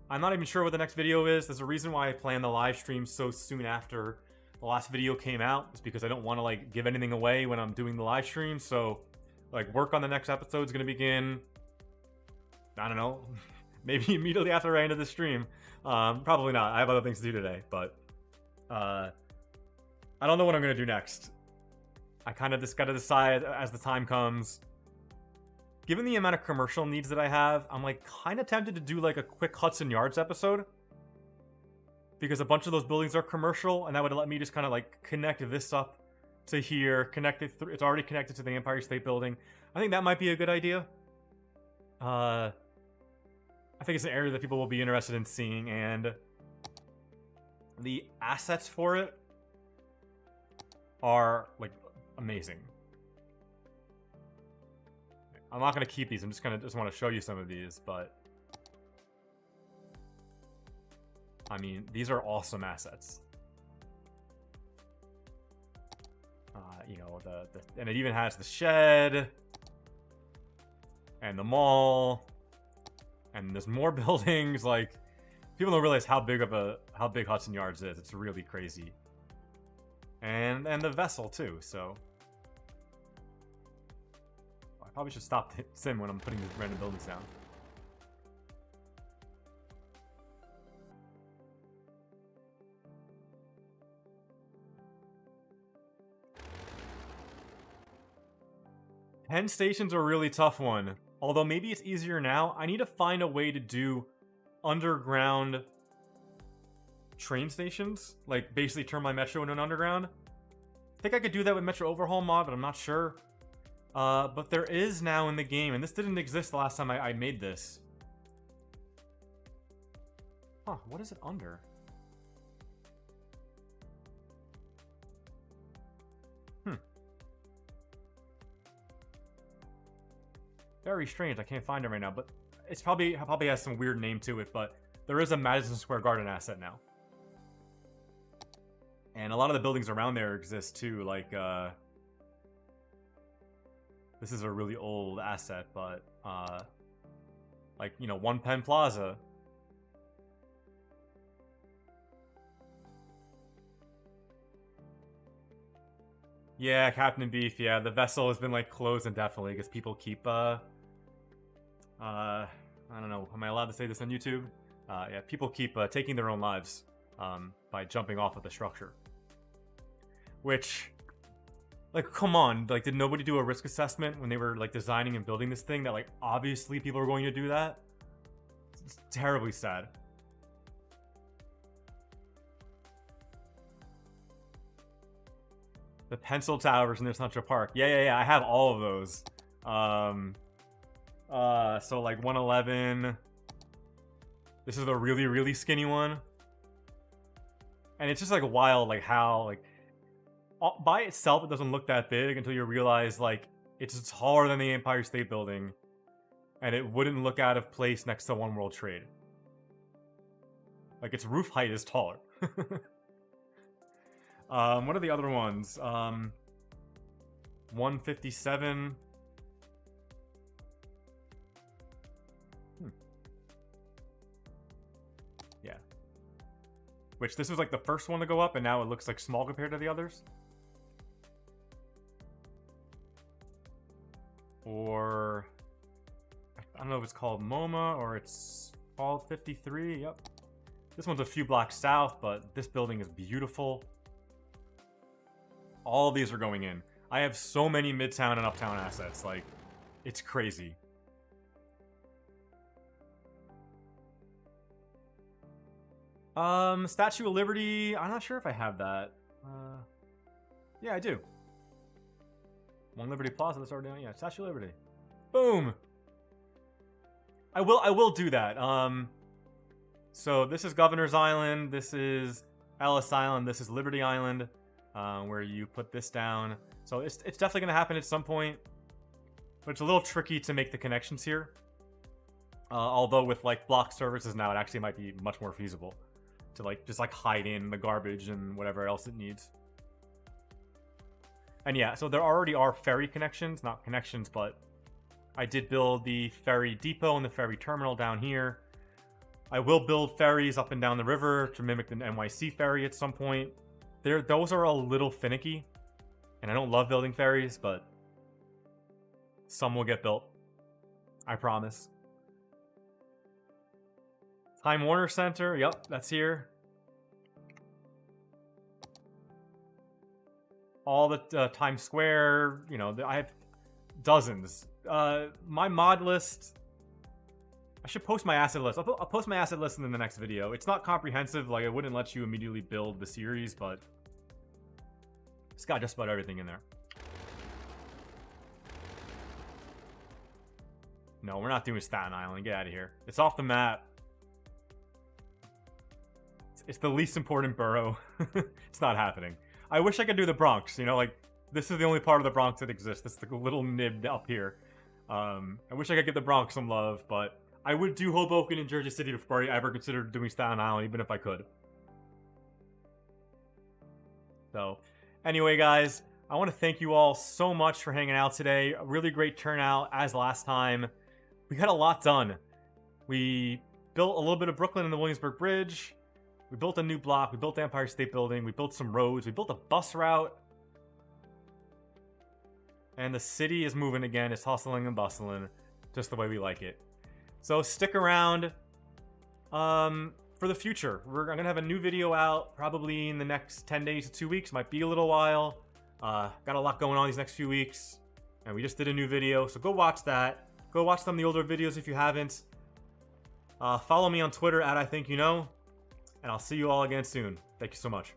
I'm not even sure what the next video is. There's a reason why I planned the live stream so soon after the last video came out. It's because I don't want to like give anything away when I'm doing the live stream. So like work on the next episode is going to begin, I don't know, maybe immediately after I ended the stream. Probably not. I have other things to do today, but I don't know what I'm going to do next. I kind of just got to decide as the time comes. Given the amount of commercial needs that I have, I'm like kind of tempted to do like a quick Hudson Yards episode. Because a bunch of those buildings are commercial, and that would let me just kind of like connect this up to here, it's already connected to the Empire State Building. I think that might be a good idea. I think it's an area that people will be interested in seeing, and the assets for it are like amazing. I'm not going to keep these. I'm just want to show you some of these, but I mean, these are awesome assets. You know, and it even has the shed and the mall, and there's more buildings. Like, people don't realize how big Hudson Yards is. It's really crazy. And the vessel too. So I probably should stop the sim when I'm putting these random buildings down. Penn Station's a really tough one. Although maybe it's easier now. I need to find a way to do underground train stations. Like, basically turn my Metro into an underground. I think I could do that with Metro Overhaul mod, but I'm not sure. But there is now in the game, and this didn't exist the last time I made this. Huh, what is it under? Very strange. I can't find it right now, but it's probably has some weird name to it. But there is a Madison Square Garden asset now, and a lot of the buildings around there exist too. Like, this is a really old asset, but like, you know, One Penn Plaza. Yeah, Captain Beef. Yeah, the vessel has been like closed indefinitely because people keep I don't know. Am I allowed to say this on YouTube? Yeah, people keep taking their own lives by jumping off of the structure. Which, like, come on. Like, did nobody do a risk assessment when they were, like, designing and building this thing that, like, obviously people are going to do that? It's terribly sad. The pencil towers in their Central Park. Yeah. I have all of those. So, like, 111. This is the really, really skinny one. And it's just, like, wild, like, how, like, by itself, it doesn't look that big until you realize, like, it's taller than the Empire State Building. And it wouldn't look out of place next to One World Trade. Like, its roof height is taller. What are the other ones? 157. Yeah. Which, this was, like, the first one to go up, and now it looks, like, small compared to the others. Or I don't know if it's called MoMA or it's called 53. Yep. This one's a few blocks south, but this building is beautiful. All of these are going in. I have so many Midtown and Uptown assets. Like, it's crazy. Statue of Liberty. I'm not sure if I have that. Yeah, I do. One Liberty Plaza, that's already on. Yeah, Statue of Liberty. Boom! I will do that. So this is Governor's Island, this is Ellis Island, this is Liberty Island, where you put this down. So it's definitely gonna happen at some point. But it's a little tricky to make the connections here. Although with like block services now, it actually might be much more feasible to like just like hide in the garbage and whatever else it needs. And yeah, so there already are ferry connections, not connections, but I did build the ferry depot and the ferry terminal down here. I will build ferries up and down the river to mimic the NYC ferry at some point. Those are a little finicky, and I don't love building ferries, but some will get built. I promise. Time Warner Center, yep, that's here. All the Times Square, you know, I have dozens. My mod list, I should post my asset list. I'll post my asset list in the next video. It's not comprehensive, like it wouldn't let you immediately build the series, but it's got just about everything in there. No, we're not doing Staten Island. Get out of here. It's off the map. It's the least important borough. It's not happening. I wish I could do the Bronx, you know, like, this is the only part of the Bronx that exists. This is the little nib up here. I wish I could give the Bronx some love, but I would do Hoboken and Jersey City before I ever considered doing Staten Island, even if I could. So, anyway, guys, I want to thank you all so much for hanging out today. A really great turnout, as last time. We got a lot done. We built a little bit of Brooklyn and the Williamsburg Bridge. We built a new block. We built the Empire State Building. We built some roads. We built a bus route. And the city is moving again. It's hustling and bustling, just the way we like it. So stick around for the future. I'm going to have a new video out probably in the next 10 days to 2 weeks. Might be a little while. Got a lot going on these next few weeks. And we just did a new video, so go watch that. Go watch some of the older videos if you haven't. Follow me on Twitter @IThinkYouKnow. And I'll see you all again soon. Thank you so much.